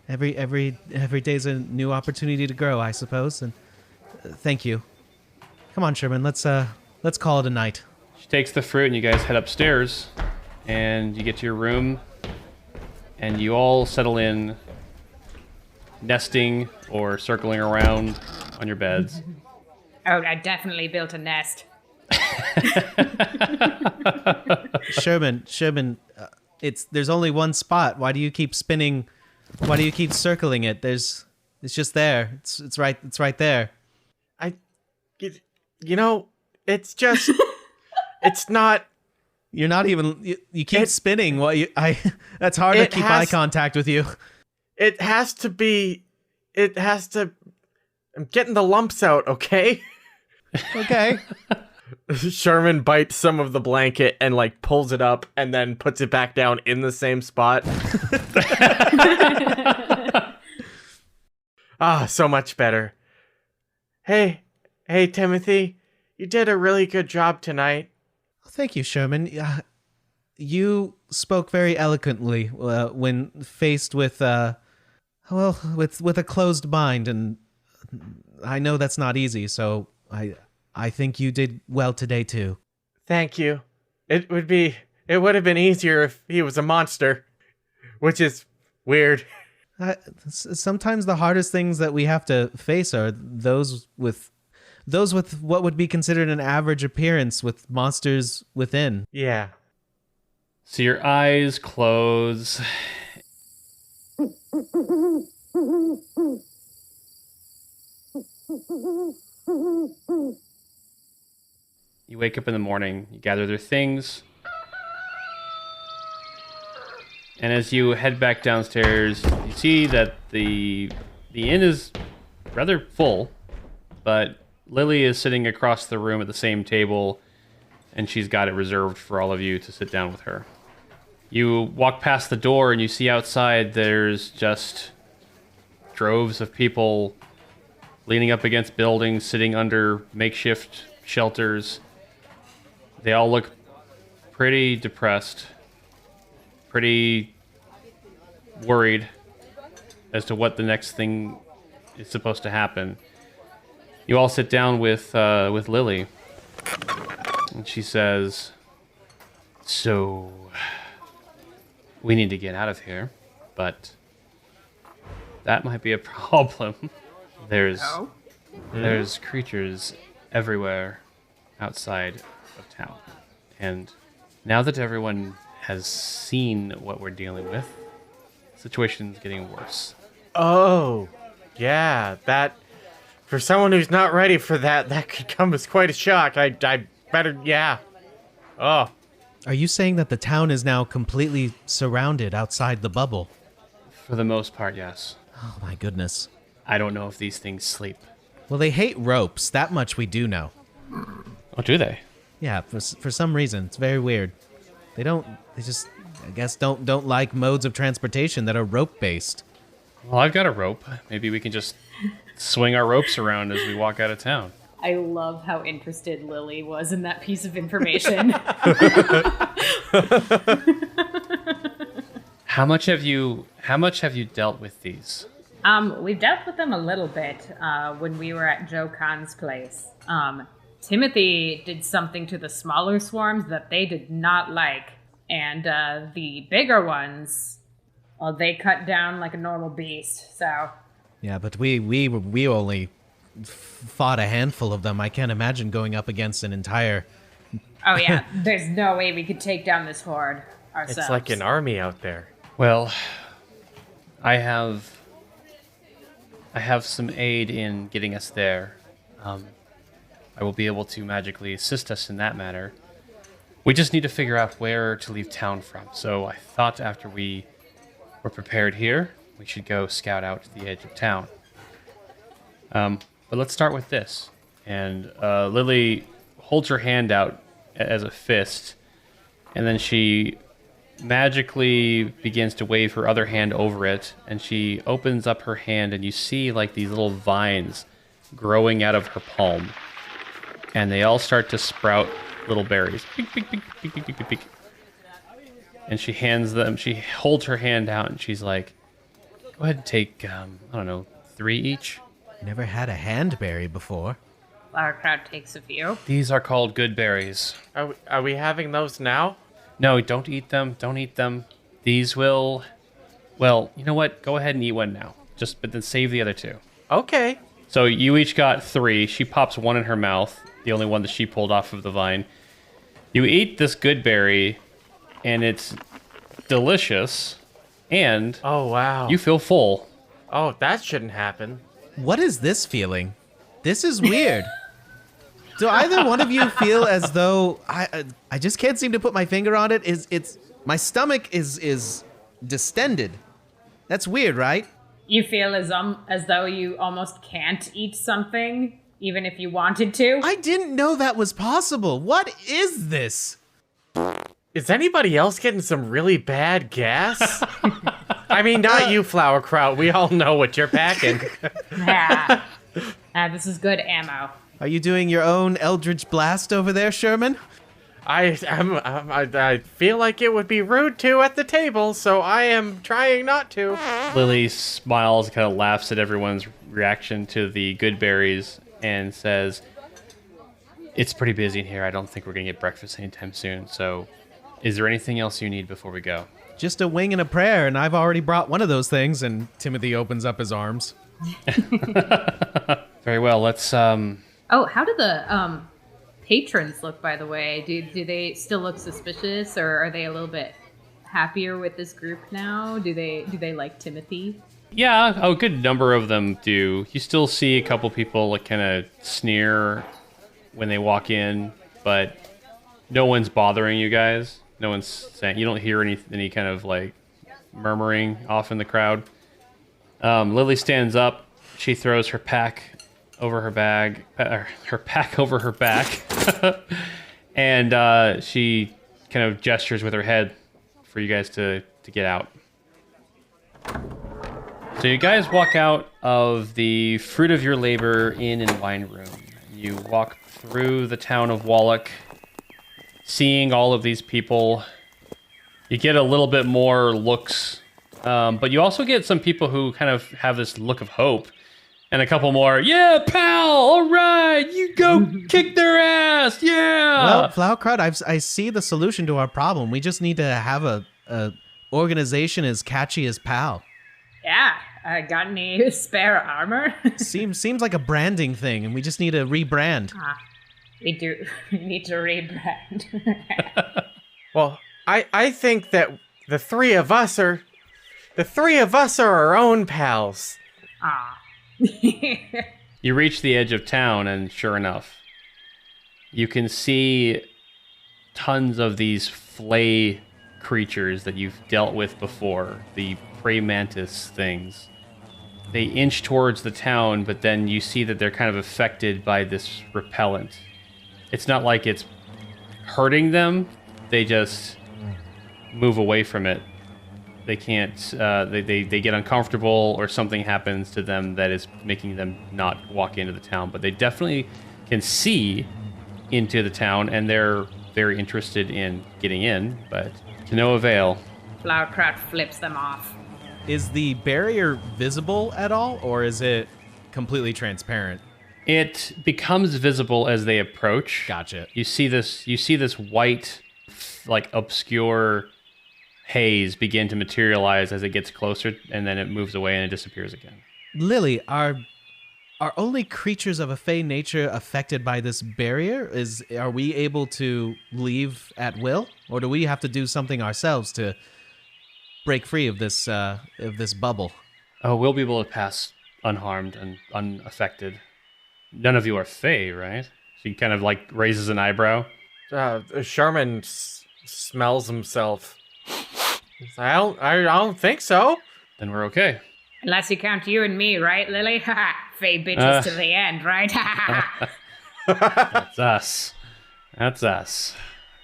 S2: every day's a new opportunity to grow, I suppose. And thank you. Come on, Sherman. Let's call it a night.
S1: She takes the fruit and you guys head upstairs, and you get to your room, and you all settle in, nesting or circling around on your beds.
S3: Oh, I definitely built a nest.
S2: Sherman, there's only one spot. Why do you keep spinning? Why do you keep circling it? It's just there. It's right there.
S4: It's just, it's not.
S2: You're not even. You keep spinning. That's hard to keep eye contact with you.
S4: It has to be. I'm getting the lumps out, okay?
S2: Okay.
S4: Sherman bites some of the blanket and pulls it up and then puts it back down in the same spot. So much better. Hey, Timothy, you did a really good job tonight.
S2: Thank you, Sherman. You spoke very eloquently when faced with a closed mind, and I know that's not easy. So I think you did well today too.
S4: Thank you. It would have been easier if he was a monster, which is weird.
S2: Sometimes the hardest things that we have to face are those with what would be considered an average appearance, with monsters within.
S4: Yeah.
S1: So your eyes close. You wake up in the morning, you gather their things, and as you head back downstairs, you see that the inn is rather full, but Lily is sitting across the room at the same table, and she's got it reserved for all of you to sit down with her. You walk past the door and you see outside there's just droves of people leaning up against buildings, sitting under makeshift shelters. They all look pretty depressed. pretty worried as to what the next thing is supposed to happen. You all sit down with Lily, and she says, "So we need to get out of here, but that might be a problem. There's creatures everywhere outside of town, and now that everyone has seen what we're dealing with, the situation's getting worse."
S4: Oh, yeah, that... For someone who's not ready for that, that could come as quite a shock. I better, yeah. Oh.
S2: Are you saying that the town is now completely surrounded outside the bubble?
S1: For the most part, yes.
S2: Oh my goodness.
S1: I don't know if these things sleep.
S2: Well, they hate ropes. That much we do know.
S1: Oh, do they?
S2: Yeah, for some reason. It's very weird. They just, I guess, don't like modes of transportation that are rope-based.
S1: Well, I've got a rope. Maybe we can just swing our ropes around as we walk out of town.
S3: I love how interested Lily was in that piece of information.
S1: How much have you dealt with these?
S3: We've dealt with them a little bit when we were at Joe Khan's place. Timothy did something to the smaller swarms that they did not like, and the bigger ones, well, they cut down like a normal beast. So
S2: yeah, but we only fought a handful of them. I can't imagine going up against an entire...
S3: Oh yeah, there's no way we could take down this horde ourselves.
S4: It's like an army out there.
S1: Well, I have some aid in getting us there. I will be able to magically assist us in that matter. We just need to figure out where to leave town from. So I thought after we were prepared here, we should go scout out to the edge of town. But let's start with this. And Lily holds her hand out as a fist, and then she magically begins to wave her other hand over it, and she opens up her hand, and you see like these little vines growing out of her palm, and they all start to sprout little berries. Peek, peek, peek, peek, peek, peek, peek. And she holds her hand out, and she's like, "Go ahead and take, I don't know, 3 each."
S2: Never had a handberry before.
S3: Flowerkraut takes a few.
S1: These are called good berries.
S4: Are we having those now?
S1: No, don't eat them. Don't eat them. These will... Well, you know what? Go ahead and eat one now. But then save the other 2.
S4: Okay.
S1: So you each got 3. She pops 1 in her mouth, the only one that she pulled off of the vine. You eat this good berry, and it's delicious, and...
S4: Oh, wow.
S1: You feel full.
S4: Oh, that shouldn't happen.
S2: What is this feeling? This is weird. Do either one of you feel as though I just can't seem to put my finger on it? It's my stomach is distended. That's weird, right?
S3: You feel as though you almost can't eat something, even if you wanted to?
S2: I didn't know that was possible. What is this?
S4: Is anybody else getting some really bad gas? I mean, not you, Flowerkraut. We all know what you're packing.
S3: This is good ammo.
S2: Are you doing your own Eldritch Blast over there, Sherman?
S4: I feel like it would be rude to at the table, so I am trying not to.
S1: Lily smiles, kind of laughs at everyone's reaction to the good berries, and says, "It's pretty busy in here. I don't think we're going to get breakfast anytime soon. So is there anything else you need before we go?"
S2: Just a wing and a prayer, and I've already brought one of those things, and Timothy opens up his arms.
S1: Very well, let's...
S3: Oh, how do the patrons look, by the way? Do they still look suspicious, or are they a little bit happier with this group now? Do they like Timothy?
S1: Yeah, a good number of them do. You still see a couple people like kind of sneer when they walk in, but no one's bothering you guys. No one's saying, you don't hear any kind of like murmuring off in the crowd. Lily stands up. She throws her pack over her bag, her pack over her back, and she kind of gestures with her head for you guys to get out. So you guys walk out of the Fruit of Your Labor Inn and Wine Room. You walk through the town of Wallock, seeing all of these people You get a little bit more looks, but you also get some people who kind of have this look of hope. And a couple more, yeah, pal, all right, you go kick their ass, yeah.
S2: Well, Flowerkraut, I see the solution to our problem. We just need to have a organization as catchy as PAL.
S3: Yeah, got any spare armor?
S2: Seems like a branding thing, and we just need to rebrand.
S3: We do need to rebrand.
S4: Well, I think that the three of us are our own pals.
S1: You reach the edge of town, and sure enough, you can see tons of these flay creatures that you've dealt with before, the prey mantis things. They inch towards the town, but then you see that they're kind of affected by this repellent. It's not like it's hurting them, they just move away from it. They can't, they get uncomfortable or something happens to them that is making them not walk into the town. But they definitely can see into the town, and they're very interested in getting in, but to no avail.
S3: Flowerkraut flips them off.
S2: Is the barrier visible at all, or is it completely transparent?
S1: It becomes visible as they approach.
S2: Gotcha.
S1: You see this white, like obscure haze begin to materialize as it gets closer, and then it moves away and it disappears again.
S2: Lily, are only creatures of a fey nature affected by this barrier? Are we able to leave at will, or do we have to do something ourselves to break free of this bubble?
S1: Oh, we'll be able to pass unharmed and unaffected. None of you are fey, right? She kind of like raises an eyebrow.
S4: Sherman smells himself. I don't think so.
S1: Then we're okay.
S3: Unless you count you and me, right, Lily? Faye bitches to the end, right?
S1: That's us. That's us.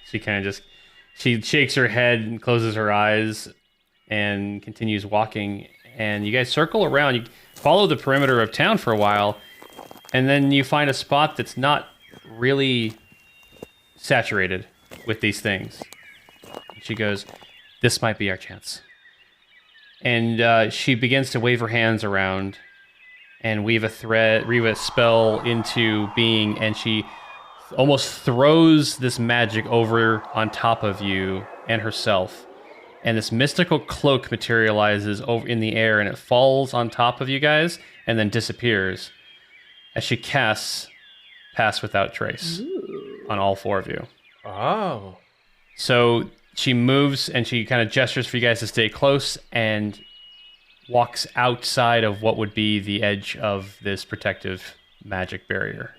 S1: She kind of she shakes her head and closes her eyes and continues walking. And you guys circle around. You follow the perimeter of town for a while, and then you find a spot that's not really saturated with these things. She goes, "This might be our chance." And she begins to wave her hands around and weave a spell into being, and she almost throws this magic over on top of you and herself. And this mystical cloak materializes over in the air, and it falls on top of you guys and then disappears as she casts Pass Without Trace on all four of you.
S4: Oh.
S1: So she moves and she kind of gestures for you guys to stay close and walks outside of what would be the edge of this protective magic barrier.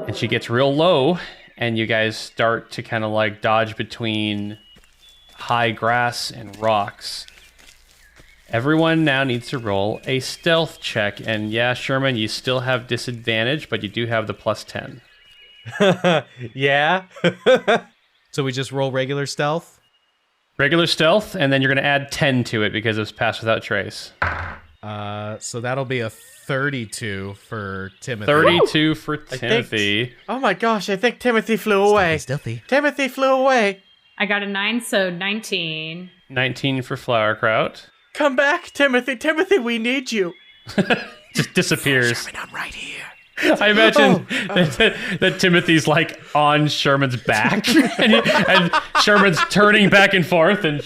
S1: And she gets real low, and you guys start to kind of like dodge between high grass and rocks. Everyone now needs to roll a stealth check. And yeah, Sherman, you still have disadvantage, but you do have the +10.
S4: Yeah.
S2: So we just roll regular stealth?
S1: Regular stealth, and then you're going to add 10 to it because it's Pass Without Trace.
S2: So that'll be a 32 for Timothy.
S1: 32 for Timothy.
S4: Oh my gosh, I think Timothy flew away.
S2: Stealthy.
S4: Timothy flew away.
S3: I got a 9, so 19.
S1: 19 for Flowerkraut.
S4: Come back, Timothy. Timothy, we need you.
S1: Just disappears.
S2: Sherman, I'm right here.
S1: I imagine that Timothy's like on Sherman's back, and Sherman's turning back and forth, and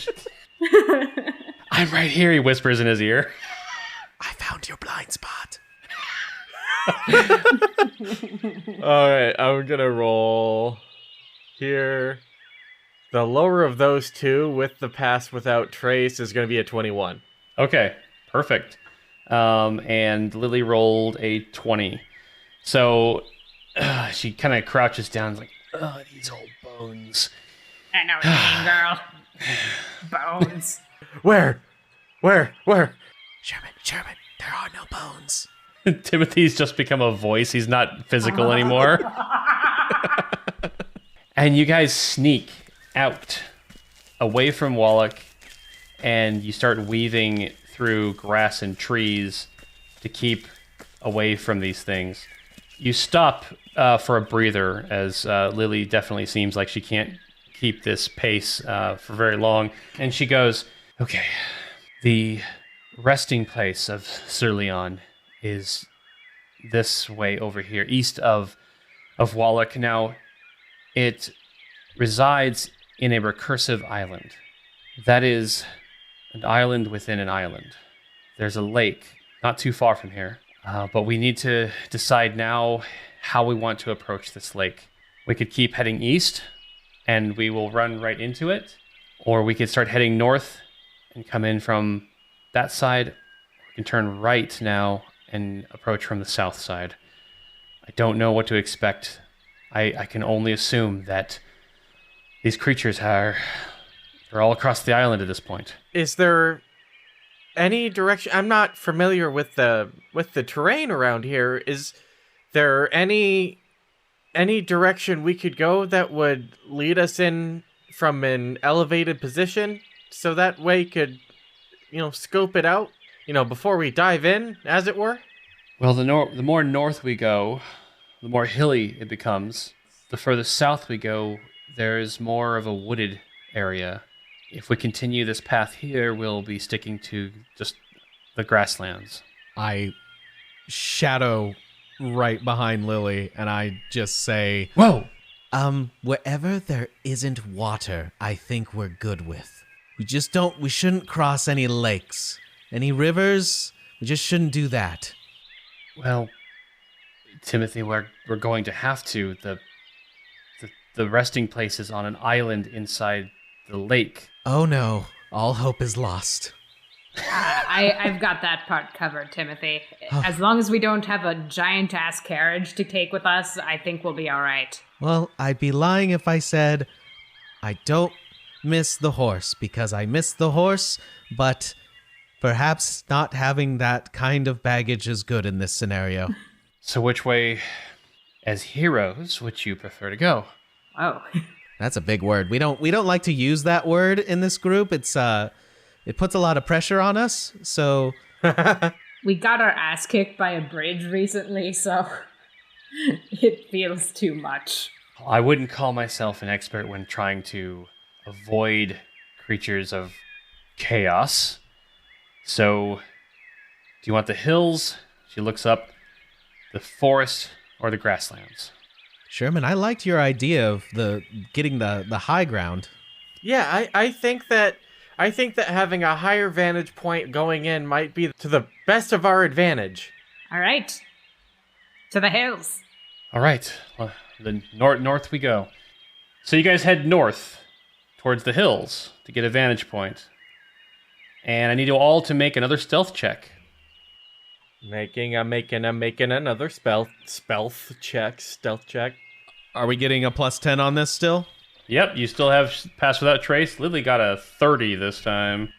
S1: I'm right here, he whispers in his ear.
S2: I found your blind spot.
S4: All right, I'm gonna roll here. The lower of those two with the Pass Without Trace is gonna be a 21.
S1: Okay, perfect. And Lily rolled a 20. So she kind of crouches down, like, "Oh, these old bones."
S3: I know what you mean, girl. Bones.
S4: Where?
S2: Sherman, there are no bones.
S1: Timothy's just become a voice. He's not physical anymore. And you guys sneak out away from Wallock, and you start weaving through grass and trees to keep away from these things. You stop for a breather, as Lily definitely seems like she can't keep this pace for very long. And she goes, okay, the resting place of Sir Leon is this way over here, east of Wallock. Now, it resides in a recursive island. That is an island within an island. There's a lake not too far from here, but we need to decide now how we want to approach this lake. We could keep heading east, and we will run right into it, or we could start heading north and come in from that side. We can turn right now and approach from the south side. I don't know what to expect. I can only assume that these creatures they're all across the island at this point.
S4: Is there any direction? I'm not familiar with the terrain around here. Is there any direction we could go that would lead us in from an elevated position, so that way could, scope it out, before we dive in, as it were?
S1: Well, the more north we go, the more hilly it becomes. The further south we go, there's more of a wooded area. If we continue this path here, we'll be sticking to just the grasslands.
S2: I shadow right behind Lily, and I just say,
S1: Whoa!
S2: Wherever there isn't water, I think we're good with. We shouldn't cross any lakes, any rivers. We just shouldn't do that.
S1: Well, Timothy, we're going to have to. The resting place is on an island inside the lake.
S2: Oh no, all hope is lost.
S3: I've got that part covered, Timothy. As long as we don't have a giant-ass carriage to take with us, I think we'll be all right.
S2: Well, I'd be lying if I said I don't miss the horse, because I miss the horse, but perhaps not having that kind of baggage is good in this scenario.
S1: So which way, as heroes, would you prefer to go?
S3: Oh.
S2: That's a big word. We don't like to use that word in this group. It puts a lot of pressure on us, so...
S3: We got our ass kicked by a bridge recently, so it feels too much.
S1: I wouldn't call myself an expert when trying to avoid creatures of chaos. So, do you want the hills? She looks up. The forest or the grasslands?
S2: Sherman, I liked your idea of getting the high ground.
S4: Yeah, I think that having a higher vantage point going in might be to the best of our advantage.
S3: All right. To the hills.
S1: All right. Well, then north we go. So you guys head north towards the hills to get a vantage point. And I need you all to make another stealth check.
S4: Making another stealth check.
S2: Are we getting a plus 10 on this still?
S1: Yep, you still have pass without trace. Lily got a 30 this time.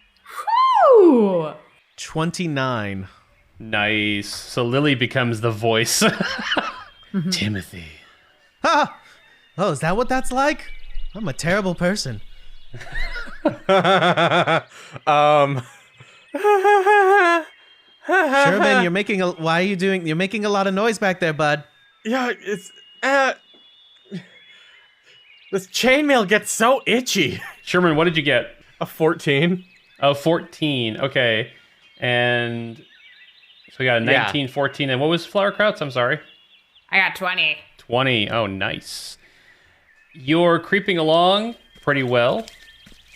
S3: Woo!
S2: 29.
S1: Nice. So Lily becomes the voice. Timothy.
S2: Ha! Oh, is that what that's like? I'm a terrible person. Sherman, you're making a lot of noise back there, bud.
S4: Yeah, it's this chainmail gets so itchy.
S1: Sherman, what did you get?
S4: A 14.
S1: Oh, 14. Okay. And so we got a 19, 14. And what was Flowerkraut's? I'm sorry.
S3: I got 20.
S1: 20. Oh, nice. You're creeping along pretty well.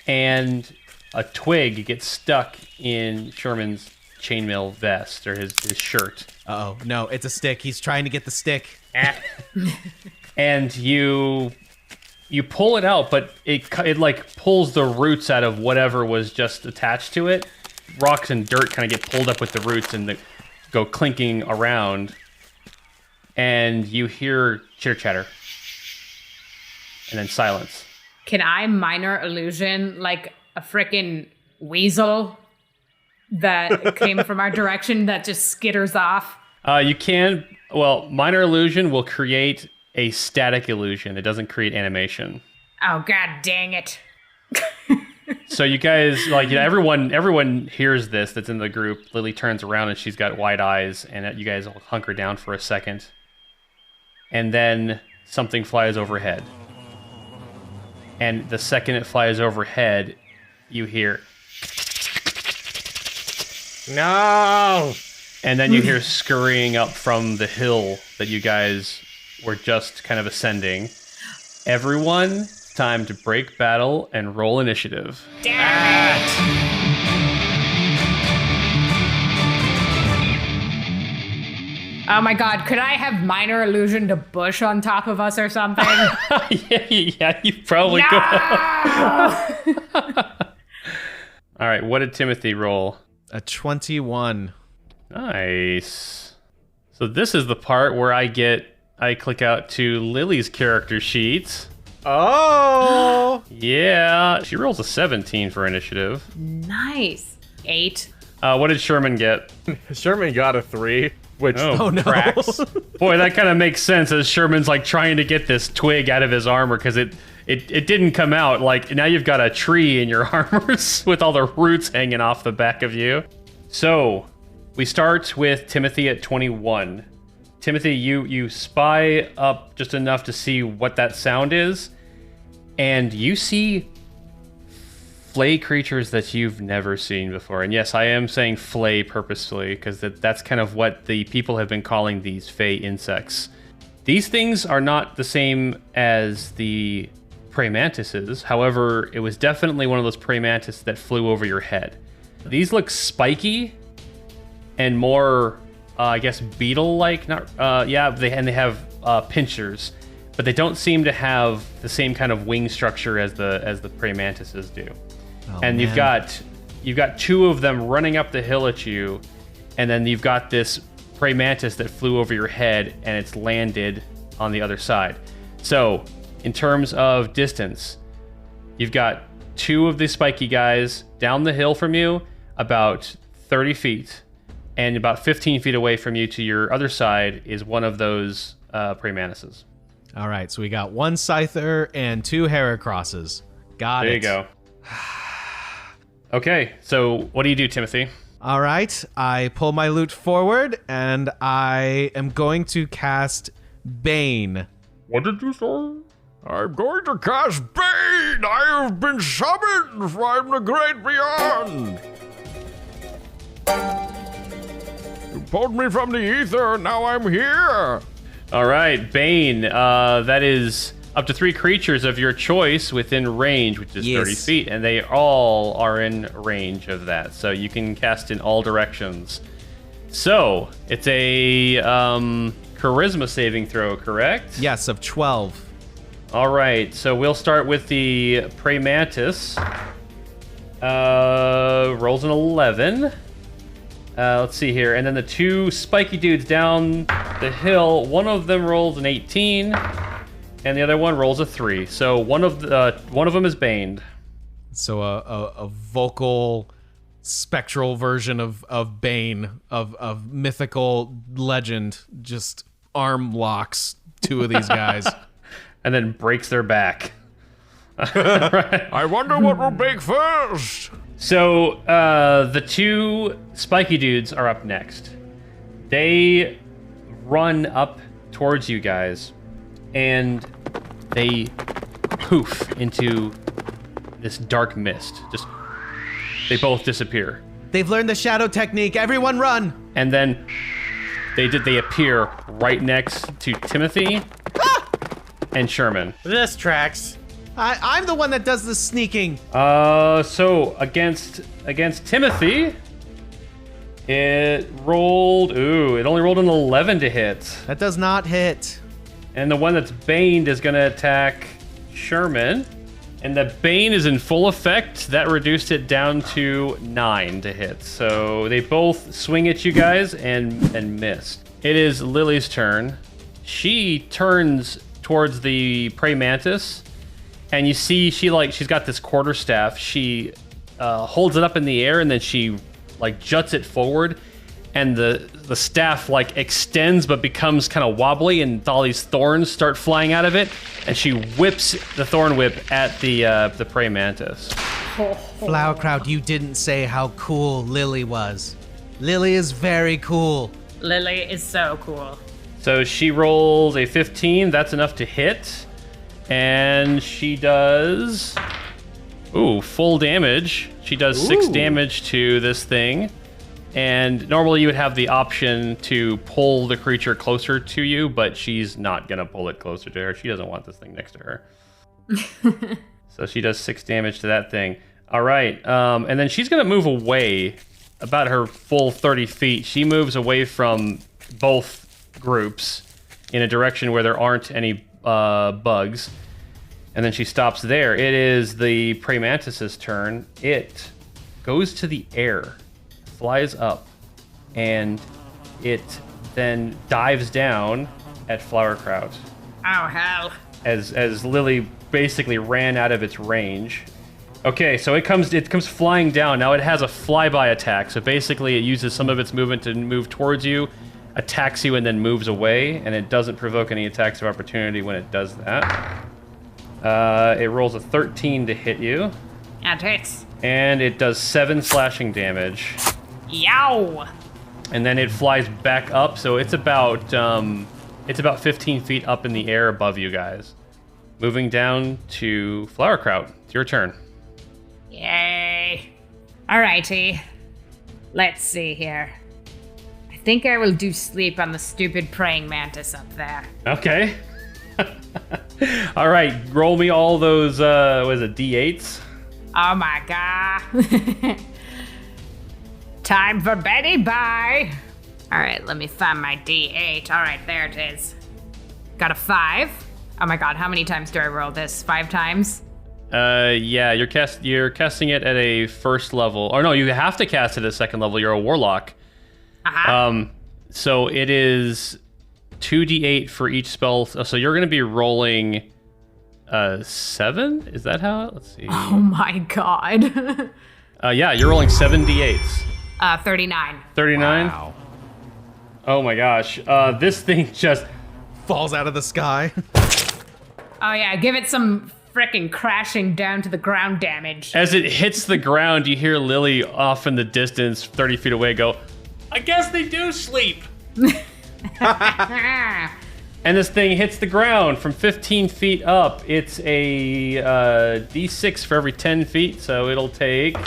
S1: And a twig gets stuck in Sherman's chainmail vest or his shirt.
S2: Uh-oh. No, it's a stick. He's trying to get the stick.
S1: And you pull it out, but it like pulls the roots out of whatever was just attached to it. Rocks and dirt kind of get pulled up with the roots and go clinking around. And you hear chitter chatter. And then silence.
S3: Can I minor illusion like a frickin' weasel that came from our direction that just skitters off?
S1: You can. Well, minor illusion will create a static illusion. It doesn't create animation.
S3: Oh, god dang it.
S1: So you guys, everyone hears this that's in the group. Lily turns around and she's got wide eyes, and you guys all hunker down for a second. And then something flies overhead. and the second it flies overhead, you hear,
S4: No!
S1: and then you hear scurrying up from the hill that you guys were just kind of ascending. Everyone, it's time to break battle and roll initiative.
S3: Damn it! Oh my god, could I have minor illusion to bush on top of us or something?
S1: yeah, you probably could. All right, what did Timothy roll?
S2: A 21.
S1: Nice. So this is the part where I click out to Lily's character sheet.
S4: Oh!
S1: Yeah, she rolls a 17 for initiative.
S3: Nice. 8.
S1: What did Sherman get?
S4: Sherman got a 3, which
S2: Oh, no.
S4: tracks.
S1: Boy, that kind of makes sense as Sherman's like trying to get this twig out of his armor because it didn't come out. Like now you've got a tree in your armor with all the roots hanging off the back of you. So we start with Timothy at 21. Timothy, you spy up just enough to see what that sound is, and you see flay creatures that you've never seen before. And yes, I am saying flay purposefully because that's kind of what the people have been calling these fey insects. These things are not the same as the praying mantises. However, it was definitely one of those praying mantis that flew over your head. These look spiky and more, I guess, beetle-like. They have pincers, but they don't seem to have the same kind of wing structure as the praying mantises do.
S2: Oh,
S1: and
S2: man.
S1: you've got two of them running up the hill at you, and then you've got this praying mantis that flew over your head, and it's landed on the other side. So, in terms of distance, you've got two of these spiky guys down the hill from you, about 30 feet, and about 15 feet away from you to your other side is one of those praying mantises.
S2: All right, so we got one Scyther and two Heracrosses. Got it.
S1: There you go. Okay, so what do you do, Timothy?
S2: All right, I pull my loot forward, and I am going to cast Bane.
S5: What did you say?
S7: I'm going to cast Bane! I have been summoned from the great beyond! You pulled me from the ether, now I'm here!
S1: All right, Bane. That is up to 3 creatures of your choice within range, which is 30
S2: Yes.
S1: feet, and they all are in range of that. So you can cast in all directions. So it's a charisma saving throw, correct?
S2: Yes, of 12.
S1: All right, so we'll start with the praying mantis. Rolls an 11. Let's see here, and then the 2 spiky dudes down the hill. One of them rolls an 18, and the other one rolls a 3. So one of them is baned.
S2: So a vocal, spectral version of Bane, of mythical legend, just arm locks 2 of these guys.
S1: And then breaks their back.
S7: I wonder what will bake first!
S1: So the 2 spiky dudes are up next. They run up towards you guys, and they poof into this dark mist. Just they both disappear,
S2: They've learned the shadow technique. Everyone run!
S1: and then they appear right next to Timothy and Sherman.
S4: This tracks.
S2: I'm the one that does the sneaking.
S1: So against Timothy, it only rolled an 11 to hit.
S2: That does not hit.
S1: And the one that's baned is going to attack Sherman. And the bane is in full effect. That reduced it down to 9 to hit. So they both swing at you guys and miss. It is Lily's turn. She turns towards the praying mantis, and you see she's got this quarterstaff. She holds it up in the air, and then she juts it forward, and the staff extends but becomes kind of wobbly, and all these thorns start flying out of it, and she whips the thorn whip at the praying mantis.
S2: Flowerkraut, you didn't say how cool Lily was. Lily is very cool.
S3: Lily is so cool.
S1: So she rolls a 15. That's enough to hit. And she does... Ooh, full damage. She does 6 damage to this thing. And normally you would have the option to pull the creature closer to you, but she's not going to pull it closer to her. She doesn't want this thing next to her. So she does 6 damage to that thing. All right. And then she's going to move away about her full 30 feet. She moves away from both groups in a direction where there aren't any bugs. And then she stops there. It is the praying mantis's turn. It goes to the air, flies up, and it then dives down at Flowerkraut.
S3: Oh, hell.
S1: As Lily basically ran out of its range. Okay, so it comes flying down. Now it has a flyby attack. So basically it uses some of its movement to move towards you, attacks you, and then moves away. And it doesn't provoke any attacks of opportunity when it does that. It rolls a 13 to hit you.
S3: That hits.
S1: And it does 7 slashing damage.
S3: Yow!
S1: And then it flies back up, so it's about 15 feet up in the air above you guys. Moving down to Flowerkraut. It's your turn.
S3: Yay. Alrighty. Let's see here. I think I will do sleep on the stupid praying mantis up there.
S1: Okay. All right, roll me all those, what is it, D8s?
S3: Oh my god. Time for Betty Bye. Alright, let me find my D8. Alright, there it is. Got a 5. Oh my god, how many times do I roll this? 5 times?
S1: Yeah, you're casting it at a first level. Or no, you have to cast it at a second level. You're a warlock.
S3: Uh-huh.
S1: So it is 2d8 for each spell. So you're going to be rolling 7? Is that how? Let's see.
S3: Oh my god.
S1: Yeah, you're rolling 7 d8s.
S3: 39.
S1: 39?
S2: Wow.
S1: Oh my gosh. This thing just...
S2: Falls out of the sky.
S3: Oh yeah, give it some frickin' crashing down to the ground damage.
S1: As it hits the ground, you hear Lily off in the distance, 30 feet away, go, I guess they do sleep. And this thing hits the ground from 15 feet up. It's a d6 for every 10 feet, so it'll take...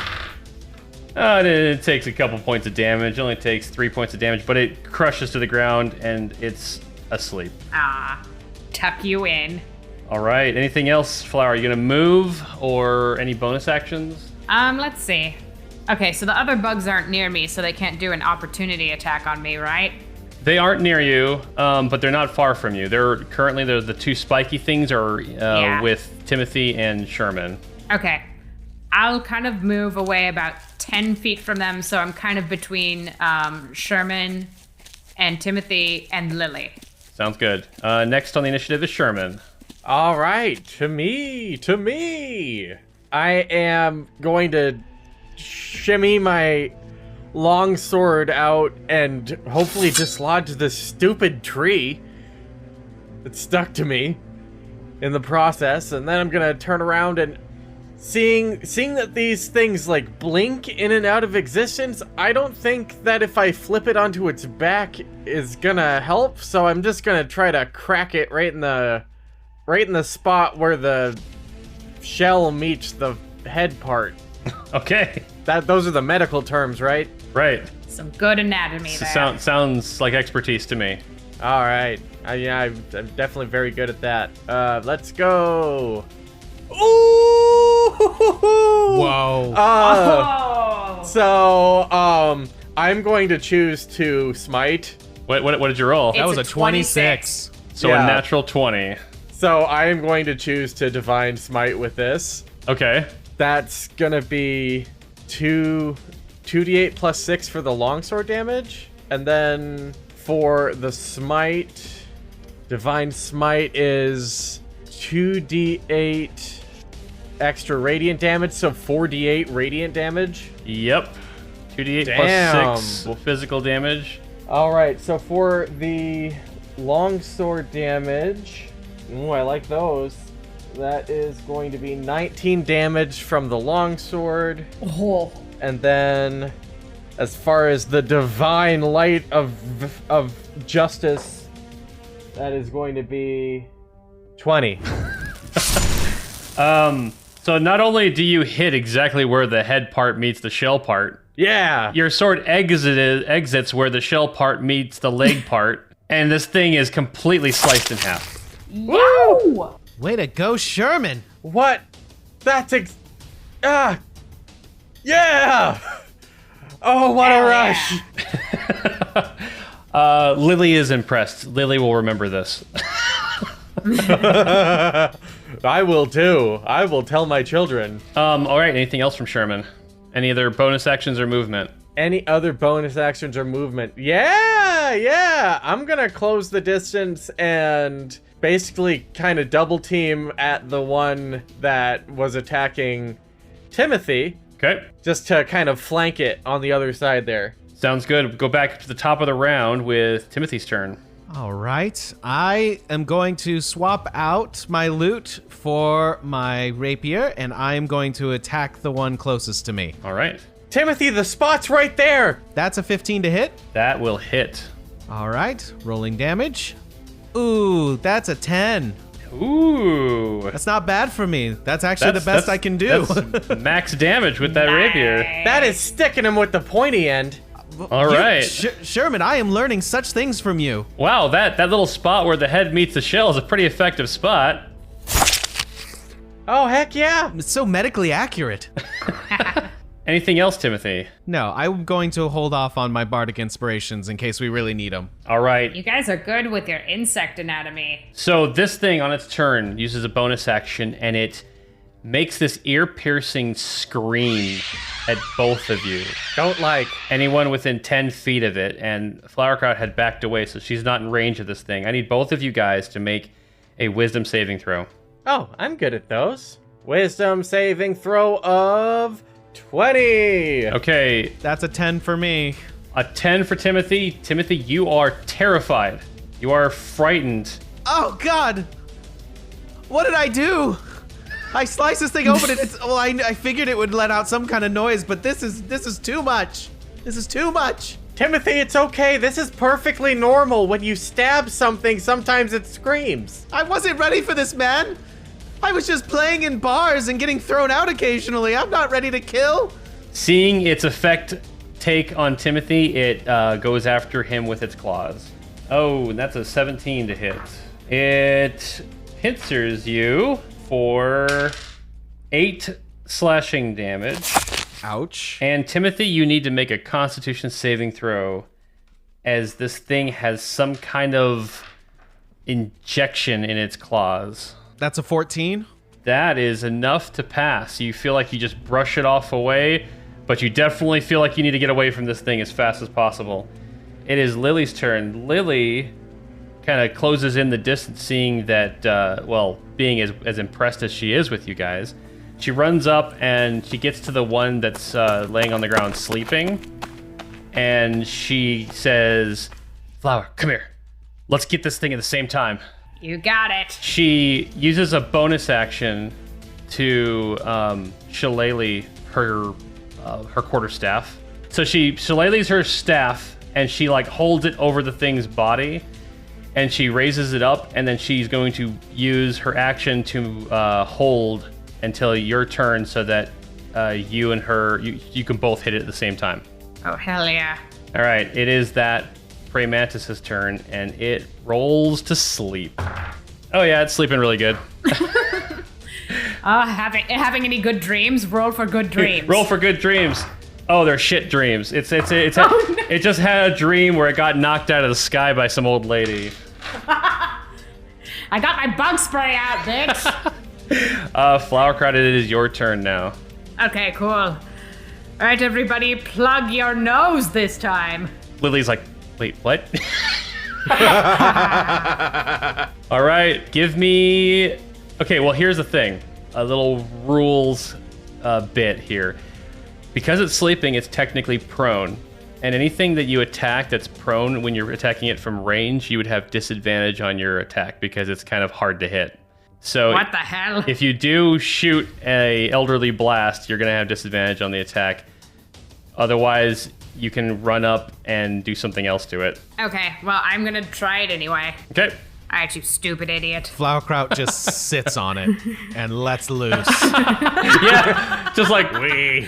S1: it takes a couple points of damage. It only takes 3 points of damage, but it crushes to the ground, and it's asleep.
S3: Tuck you in.
S1: All right. Anything else, Flower? Are you going to move, or any bonus actions?
S3: Let's see. Okay, so the other bugs aren't near me, so they can't do an opportunity attack on me, right?
S1: They aren't near you, but they're not far from you. They're currently the 2 spiky things are with Timothy and Sherman.
S3: Okay. I'll kind of move away about 10 feet from them, so I'm kind of between Sherman and Timothy and Lily.
S1: Sounds good. Next on the initiative is Sherman.
S4: All right, to me. I am going to shimmy my long sword out and hopefully dislodge this stupid tree that stuck to me in the process, and then I'm gonna turn around and seeing that these things like blink in and out of existence, I don't think that if I flip it onto its back is gonna help, so I'm just gonna try to crack it right in the spot where the shell meets the head part.
S1: Okay.
S4: Those are the medical terms, right?
S1: Right.
S3: Some good anatomy there.
S1: Sounds like expertise to me.
S4: All right. I'm definitely very good at that. Let's go. Ooh!
S2: Whoa.
S4: So, I'm going to choose to smite.
S1: What did you roll?
S2: That was
S3: It's
S2: a
S3: a
S2: 26.
S1: So
S4: Yeah.
S1: a natural 20.
S4: So I am going to choose to divine smite with this.
S1: Okay.
S4: That's gonna be 2d8 plus 6 for the longsword damage, and then for the smite, divine smite is 2d8 extra radiant damage, so 4d8 radiant damage.
S1: Yep. 2d8
S4: Damn.
S1: plus 6 physical damage.
S4: All right, so for the longsword damage, ooh, I like those. That is going to be 19 damage from the longsword.
S3: Oh.
S4: And then, as far as the divine light of justice, that is going to be 20.
S1: So not only do you hit exactly where the head part meets the shell part,
S4: Yeah.
S1: your sword exits where the shell part meets the leg part, and this thing is completely sliced in half.
S3: Woo!
S2: Way to go, Sherman.
S4: What? That's yeah! Oh, what a
S3: Hell
S4: rush!
S1: Lily is impressed. Lily will remember this.
S4: I will too. I will tell my children.
S1: All right, anything else from Sherman? Any other bonus actions or movement?
S4: Any other bonus actions or movement? Yeah! I'm gonna close the distance and basically kind of double team at the one that was attacking Timothy,
S1: Okay,
S4: just to kind of flank it on the other side there.
S1: sounds good. Go back to the top of the round with Timothy's turn.
S2: All right. I am going to swap out my loot for my rapier, and I am going to attack the one closest to me.
S1: All right,
S4: Timothy, the spot's right there!
S2: That's a 15 to hit.
S1: that will hit.
S2: All right. Rolling damage. Ooh, that's a 10.
S1: Ooh.
S2: That's not bad for me. That's actually the best I can do.
S1: That's max damage with that rapier.
S4: That is sticking him with the pointy end.
S1: All right.
S2: Sherman, I am learning such things from you.
S1: Wow, that little spot where the head meets the shell is a pretty effective spot.
S4: Oh, heck yeah!
S2: It's so medically accurate.
S1: Anything else, Timothy?
S2: No, I'm going to hold off on my bardic inspirations in case we really need them.
S1: All right.
S3: You guys are good with your insect anatomy.
S1: So this thing on its turn uses a bonus action, and it makes this ear-piercing scream at both of you.
S4: Don't like.
S1: Anyone within 10 feet of it, and Flowerkraut had backed away, so she's not in range of this thing. I need both of you guys to make a wisdom saving throw.
S4: Oh, I'm good at those. Wisdom saving throw of 20.
S1: Okay,
S2: That's a 10 for me.
S1: a 10 for Timothy. Timothy, you are terrified. You are frightened.
S2: Oh, God. What did I do? I sliced this thing open and I figured it would let out some kind of noise, but this is too much. This is too much.
S4: Timothy, it's okay. This is perfectly normal. When you stab something, sometimes it screams.
S2: I wasn't ready for this, man. I was just playing in bars and getting thrown out occasionally. I'm not ready to kill.
S1: Seeing its effect take on Timothy, it goes after him with its claws. Oh, that's a 17 to hit. It pincers you for 8 slashing damage.
S2: Ouch.
S1: And Timothy, you need to make a Constitution saving throw, as this thing has some kind of injection in its claws.
S2: That's a 14.
S1: That is enough to pass. You feel like you just brush it off away, but you definitely feel like you need to get away from this thing as fast as possible. It is Lily's turn. Lily kind of closes in the distance, seeing that, being as impressed as she is with you guys. She runs up and she gets to the one that's laying on the ground sleeping. And she says, Flower, come here. Let's get this thing at the same time.
S3: You got it.
S1: She uses a bonus action to shillelagh her quarterstaff. So she shillelaghs her staff and she holds it over the thing's body, and she raises it up, and then she's going to use her action to hold until your turn, so that you and her you can both hit it at the same time.
S3: Oh, hell yeah.
S1: All right, it is that Prey Mantis's turn, and it rolls to sleep. Oh yeah, it's sleeping really good.
S3: Having any good dreams? Roll for good dreams.
S1: Roll for good dreams. Oh, they're shit dreams. It just had a dream where it got knocked out of the sky by some old lady.
S3: I got my bug spray out, bitch.
S1: Flowerkraut, it is your turn now.
S3: Okay, cool. All right, everybody, plug your nose this time.
S1: Lily's like, wait, what? All right, give me... Okay, well, here's the thing. A little rules bit here. Because it's sleeping, it's technically prone. And anything that you attack that's prone, when you're attacking it from range, you would have disadvantage on your attack because it's kind of hard to hit. So
S3: What the hell?
S1: if you do shoot a elderly blast, you're going to have disadvantage on the attack. Otherwise, you can run up and do something else to it.
S3: Okay, well, I'm gonna try it anyway.
S1: Okay.
S3: Alright, you stupid idiot.
S2: Flowerkraut just sits on it and lets loose.
S1: Yeah, just like wee.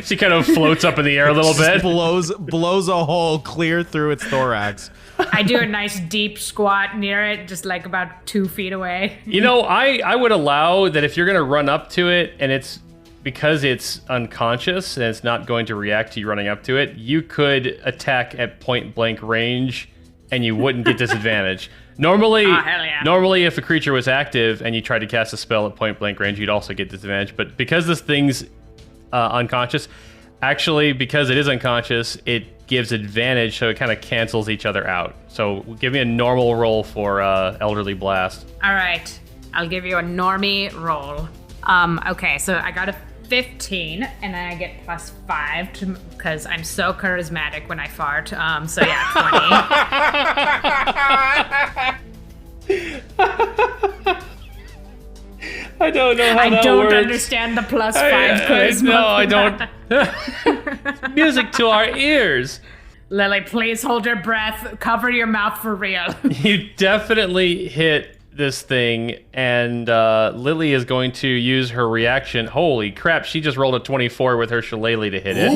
S1: She kind of floats up in the air a little bit.
S2: Blows a hole clear through its thorax.
S3: I do a nice deep squat near it, just like about 2 feet away.
S1: You know, I would allow that if you're gonna run up to it and it's because it's unconscious and it's not going to react to you running up to it, you could attack at point blank range and you wouldn't get disadvantage. Normally,
S3: hell yeah.
S1: normally if a creature was active and you tried to cast a spell at point blank range, you'd also get disadvantage. But because this thing's unconscious, actually, because it is unconscious, it gives advantage, so it kind of cancels each other out. So give me a normal roll for Elderly Blast.
S3: All right, I'll give you a normie roll. Okay, so I got a 15, and then I get +5 because I'm so charismatic when I fart. So yeah, 20.
S1: I don't know how
S3: I
S1: that
S3: don't
S1: works.
S3: understand the +5 charisma.
S1: No, I don't. Music to our ears.
S3: Lily, please hold your breath. Cover your mouth for real.
S1: You definitely hit this thing, and Lily is going to use her reaction. Holy crap, she just rolled a 24 with her shillelagh to hit it.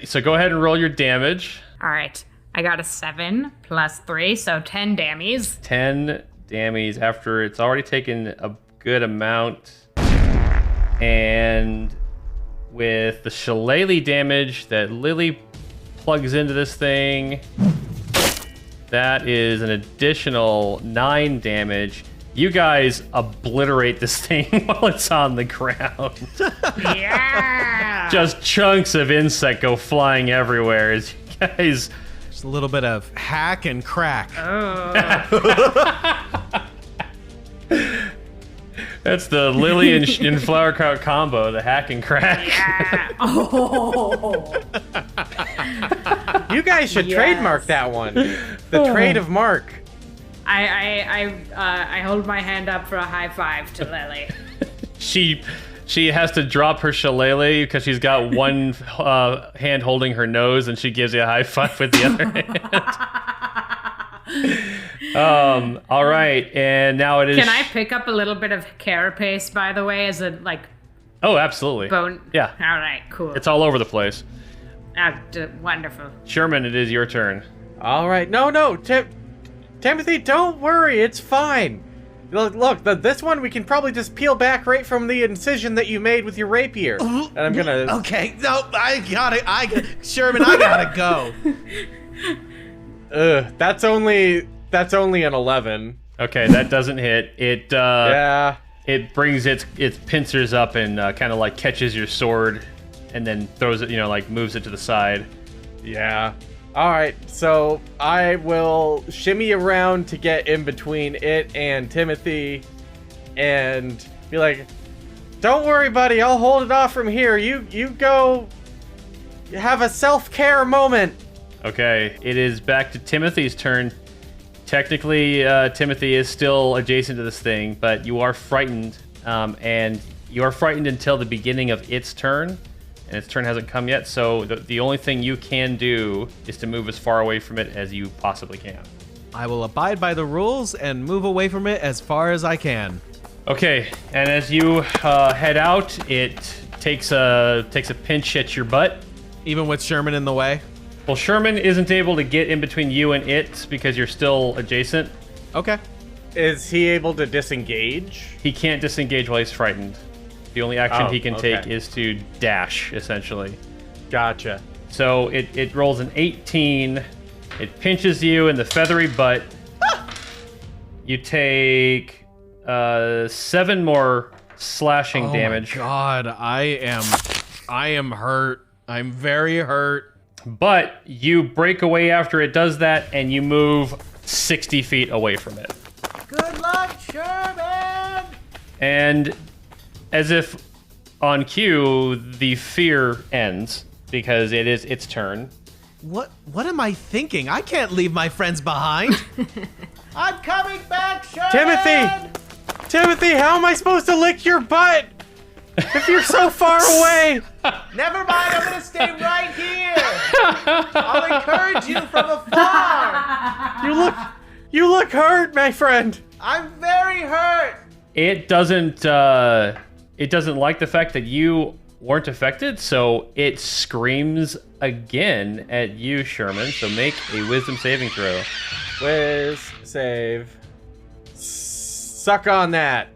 S1: So go ahead and roll your damage.
S3: All right, I got a 7 + 3, so 10 dammies.
S1: 10 dammies after it's already taken a good amount. And with the shillelagh damage that Lily plugs into this thing, that is an additional 9 damage. You guys obliterate this thing while it's on the ground.
S3: Yeah.
S1: Just chunks of insect go flying everywhere as you guys...
S2: Just a little bit of hack and crack.
S1: That's the Lily and Flowerkraut combo, the hack and crack.
S3: Yeah. Oh.
S4: You guys should trademark that one. The trade of Mark.
S3: I hold my hand up for a high five to Lily.
S1: She has to drop her shillelagh because she's got one hand holding her nose, and she gives you a high five with the other hand. All right, and now it is.
S3: Can I pick up a little bit of carapace, by the way, as a like?
S1: Oh, absolutely.
S3: Bone.
S1: Yeah.
S3: All right. Cool.
S1: It's all over the place.
S3: Wonderful.
S1: Sherman, it is your turn.
S4: All right. No. Timothy, don't worry. It's fine. Look, this one we can probably just peel back right from the incision that you made with your rapier. And I'm gonna...
S2: Okay, no, Sherman, I gotta go.
S4: That's only an 11.
S1: Okay, that doesn't hit. It
S4: Yeah.
S1: It brings its pincers up and kind of like catches your sword, and then throws it, like moves it to the side.
S4: Yeah. All right, so I will shimmy around to get in between it and Timothy and be like, don't worry, buddy, I'll hold it off from here. You go have a self-care moment.
S1: Okay, it is back to Timothy's turn. Technically, Timothy is still adjacent to this thing, but you are frightened, and you are frightened until the beginning of its turn. And its turn hasn't come yet, so the only thing you can do is to move as far away from it as you possibly can.
S2: I will abide by the rules and move away from it as far as I can.
S1: Okay, and as you head out, it takes a pinch at your butt.
S2: Even with Sherman in the way?
S1: Well, Sherman isn't able to get in between you and it because you're still adjacent.
S2: Okay.
S4: Is he able to disengage?
S1: He can't disengage while he's frightened. The only action he can
S4: okay.
S1: take is to dash, essentially.
S4: Gotcha.
S1: So it rolls an 18. It pinches you in the feathery butt. You take 7 more slashing damage.
S2: Oh my God, I am hurt. I'm very hurt.
S1: But you break away after it does that, and you move 60 feet away from it.
S8: Good luck, Sherman!
S1: And as if on cue, the fear ends because it is its turn.
S2: What am I thinking? I can't leave my friends behind.
S8: I'm coming back, Sherman!
S4: Timothy, how am I supposed to lick your butt if you're so far away?
S8: Never mind, I'm gonna stay right here. I'll encourage you from afar.
S4: You look hurt, my friend.
S8: I'm very hurt.
S1: It doesn't like the fact that you weren't affected, so it screams again at you, Sherman. So make a wisdom saving throw.
S4: Whiz save. Suck on that.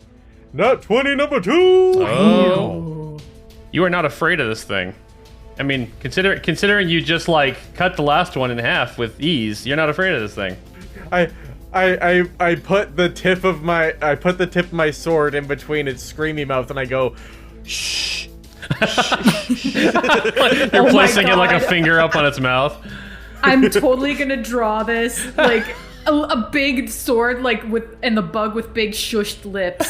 S7: Nat 20 number 2.
S1: Oh. You are not afraid of this thing. I mean, considering you just like cut the last one in half with ease, you're not afraid of this thing.
S4: I put the tip of my sword in between its screamy mouth and I go, shh.
S1: You're placing it like a finger up on its mouth.
S3: I'm totally gonna draw this like a big sword, like and the bug with big shushed lips.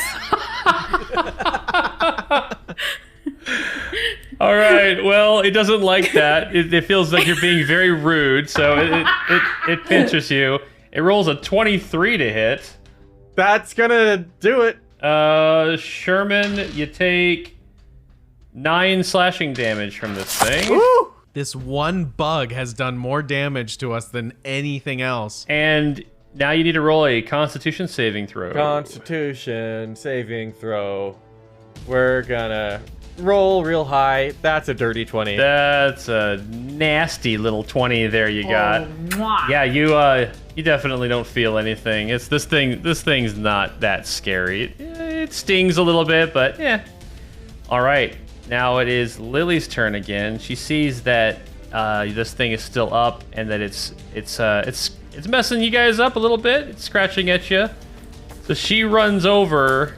S1: All right. Well, it doesn't like that. It feels like you're being very rude, so it pinches you. It rolls a 23 to hit.
S4: That's gonna do it.
S1: Sherman, you take 9 slashing damage from this thing.
S4: Woo!
S2: This one bug has done more damage to us than anything else.
S1: And now you need to roll a Constitution saving throw.
S4: Constitution saving throw. We're gonna roll real high. That's a dirty 20.
S1: That's a nasty little 20 there you got.
S3: Mwah.
S1: Yeah, you definitely don't feel anything. It's this thing's not that scary. It stings a little bit, but yeah. All right. Now it is Lily's turn again. She sees that this thing is still up and that it's messing you guys up a little bit. It's scratching at you. So she runs over,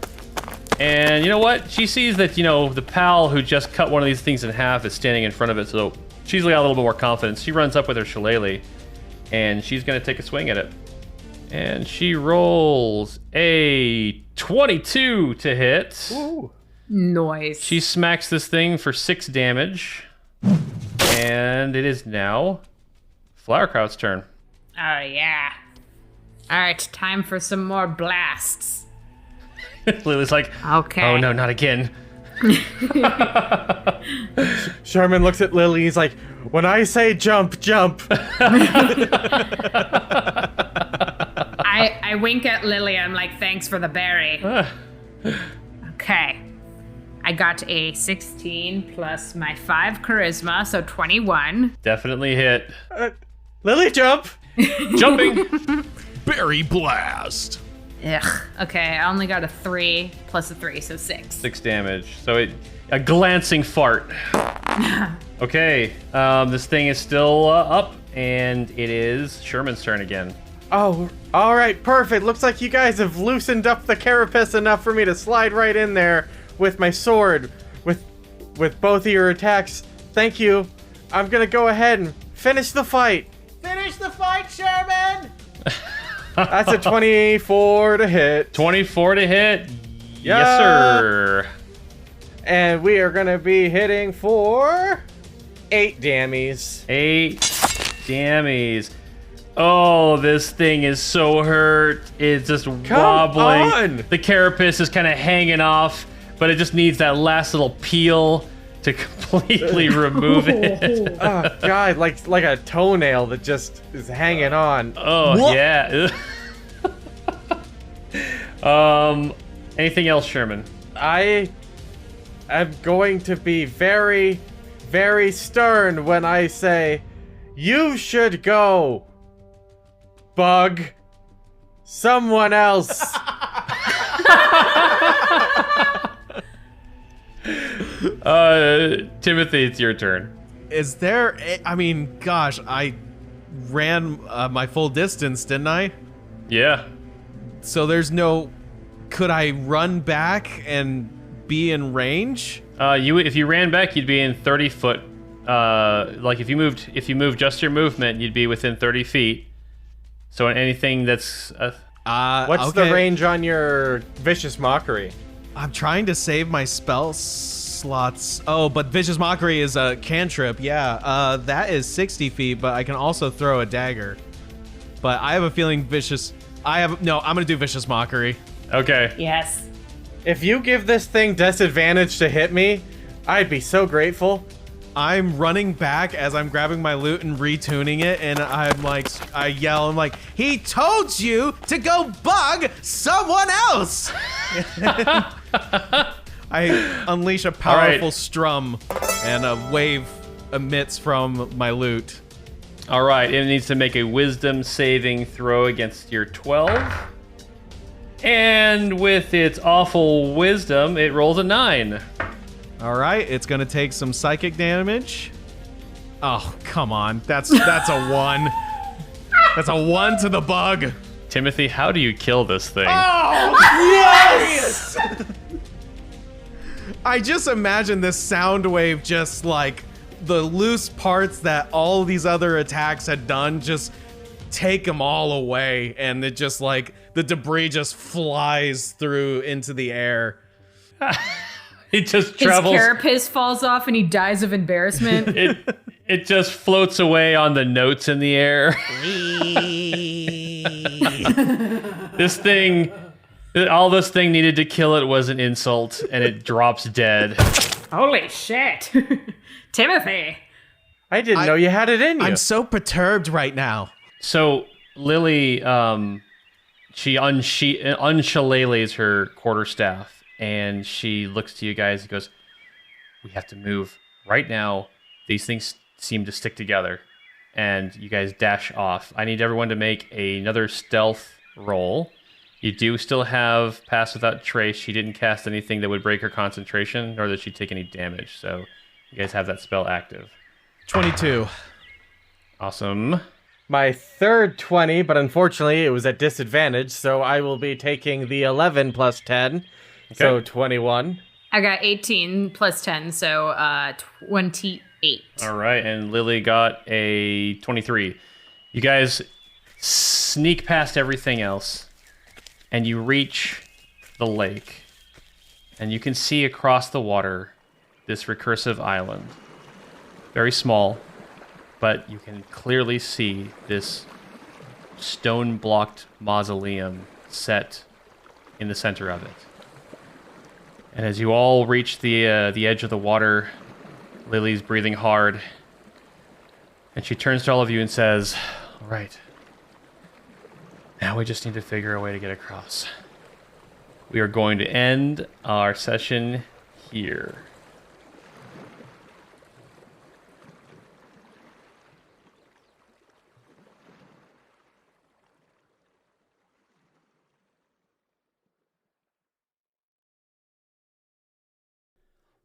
S1: and you know what? She sees that the pal who just cut one of these things in half is standing in front of it. So she's got a little bit more confidence. She runs up with her shillelagh, and she's gonna take a swing at it. And she rolls a 22 to hit.
S4: Ooh.
S3: Noise.
S1: She smacks this thing for 6 damage. And it is now Flowerkraut's turn.
S3: Oh yeah. All right, time for some more blasts.
S1: Lily's like,
S3: Okay.
S1: oh no, not again.
S4: Sherman looks at Lily. He's like, when I say jump, jump.
S3: I wink at Lily. I'm like, thanks for the berry. Okay. I got a 16 plus my 5 charisma, so 21.
S1: Definitely hit.
S4: Lily, jump.
S1: Jumping.
S7: Berry blast.
S3: Ugh. Okay, I only got a 3 plus a 3, so 6.
S1: 6 damage. So a glancing fart. Okay, this thing is still up, and it is Sherman's turn again.
S4: Oh, all right, perfect. Looks like you guys have loosened up the carapace enough for me to slide right in there with my sword, with both of your attacks. Thank you. I'm gonna go ahead and finish the fight.
S8: Finish the fight, Sherman.
S4: That's a 24 to hit.
S1: 24 to hit.
S4: Yeah.
S1: Yes, sir.
S4: And we are gonna be hitting for 8 dammies.
S1: 8 dammies. Oh, this thing is so hurt. It's just wobbling.
S4: on!
S1: The carapace is kind of hanging off, but it just needs that last little peel to completely remove it.
S4: Oh god, like a toenail that just is hanging on.
S1: Oh, yeah. Anything else, Sherman?
S4: I am going to be very, very stern when I say, you should go, bug. Someone else.
S1: Timothy, it's your turn.
S2: Is there? I mean, gosh, I ran my full distance, didn't I?
S1: Yeah.
S2: So there's no. Could I run back and be in range?
S1: If you ran back, you'd be in 30 foot. Like if you moved just your movement, you'd be within 30 feet. So anything that's
S4: What's the range on your Vicious Mockery?
S2: I'm trying to save my spell slots. Oh, but Vicious Mockery is a cantrip. Yeah, that is 60 feet, but I can also throw a dagger. But I have a feeling I'm gonna do Vicious Mockery.
S1: okay.
S3: Yes.
S4: If you give this thing disadvantage to hit me, I'd be so grateful.
S2: I'm running back as I'm grabbing my loot and retuning it, and I'm like, I yell, I'm like, he told you to go bug someone else! I unleash a powerful strum, and a wave emits from my loot.
S1: All right, it needs to make a wisdom saving throw against your 12. And with its awful wisdom, it rolls a 9.
S2: All right, it's gonna take some psychic damage. Oh, come on. That's a 1. That's a 1 to the bug.
S1: Timothy, how do you kill this thing?
S2: Oh, yes! I just imagine this sound wave just like the loose parts that all these other attacks had done, just take them all away, and it just like the debris just flies through into the air.
S1: It just
S3: His
S1: travels.
S3: carapace falls off and he dies of embarrassment.
S1: It just floats away on the notes in the air. This thing, all this thing needed to kill it was an insult, and it drops dead.
S3: Holy shit. Timothy.
S4: I didn't know you had it in you.
S2: I'm so perturbed right now.
S1: So Lily, she unshillelaghs her quarterstaff, and she looks to you guys and goes, "We have to move right now. These things seem to stick together." And you guys dash off. I need everyone to make another stealth roll. You do still have Pass Without Trace. She didn't cast anything that would break her concentration, nor did she take any damage. So you guys have that spell active.
S2: 22.
S1: Awesome.
S4: My third 20, but unfortunately it was at disadvantage, so I will be taking the 11 plus 10, so 21.
S3: I got 18 plus 10, so 28.
S1: All right, and Lily got a 23. You guys sneak past everything else, and you reach the lake, and you can see across the water this recursive island. Very small, but you can clearly see this stone-blocked mausoleum set in the center of it. And as you all reach the edge of the water, Lily's breathing hard, and she turns to all of you and says, "All right, now we just need to figure a way to get across. We are going to end our session here."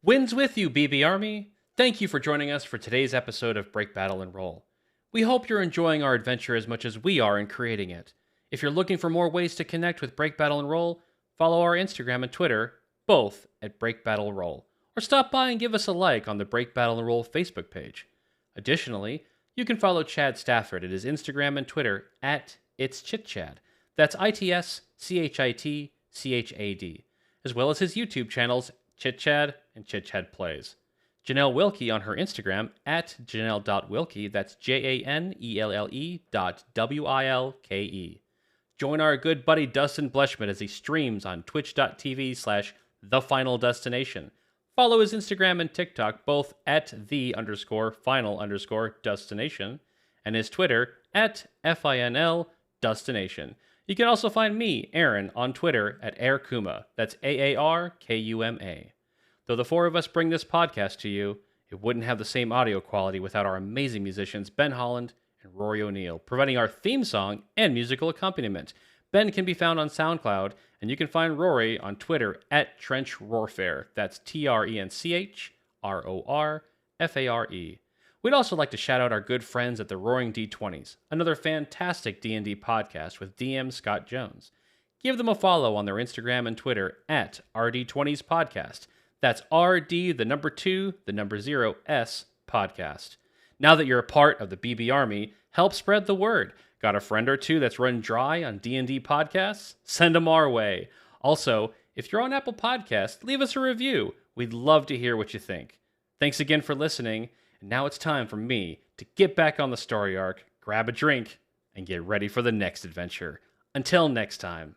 S1: Winds with you, BB Army! Thank you for joining us for today's episode of Break Battle and Roll. We hope you're enjoying our adventure as much as we are in creating it. If you're looking for more ways to connect with Break Battle and Roll, follow our Instagram and Twitter, both at Break Battle Roll, or stop by and give us a like on the Break Battle and Roll Facebook page. Additionally, you can follow Chad Stafford at his Instagram and Twitter at It'sChitChad. That's ITSCHITCHAD, as well as his YouTube channels ChitChad and ChitChad Plays. Janelle Wilkie on her Instagram at janelle.wilkie, that's JANELLE.WILKE. Join our good buddy Dustin Bleshman as he streams on twitch.tv/thefinaldestination. Follow his Instagram and TikTok both at @the_final_destination and his Twitter at FINL Destination. You can also find me, Aaron, on Twitter at AirKuma. That's AARKUMA. Though the four of us bring this podcast to you, it wouldn't have the same audio quality without our amazing musicians Ben Holland and Rory O'Neill, providing our theme song and musical accompaniment. Ben can be found on SoundCloud, and you can find Rory on Twitter at Trench Roarfare. That's TRENCHRORFARE. We'd also like to shout out our good friends at the Roaring D20s, another fantastic D&D podcast with DM Scott Jones. Give them a follow on their Instagram and Twitter at RD20s Podcast. That's RD, the number 2, the number 0, S Podcast. Now that you're a part of the BB Army, help spread the word. Got a friend or two that's run dry on D&D podcasts? Send them our way. Also, if you're on Apple Podcasts, leave us a review. We'd love to hear what you think. Thanks again for listening. And now it's time for me to get back on the story arc, grab a drink, and get ready for the next adventure. Until next time.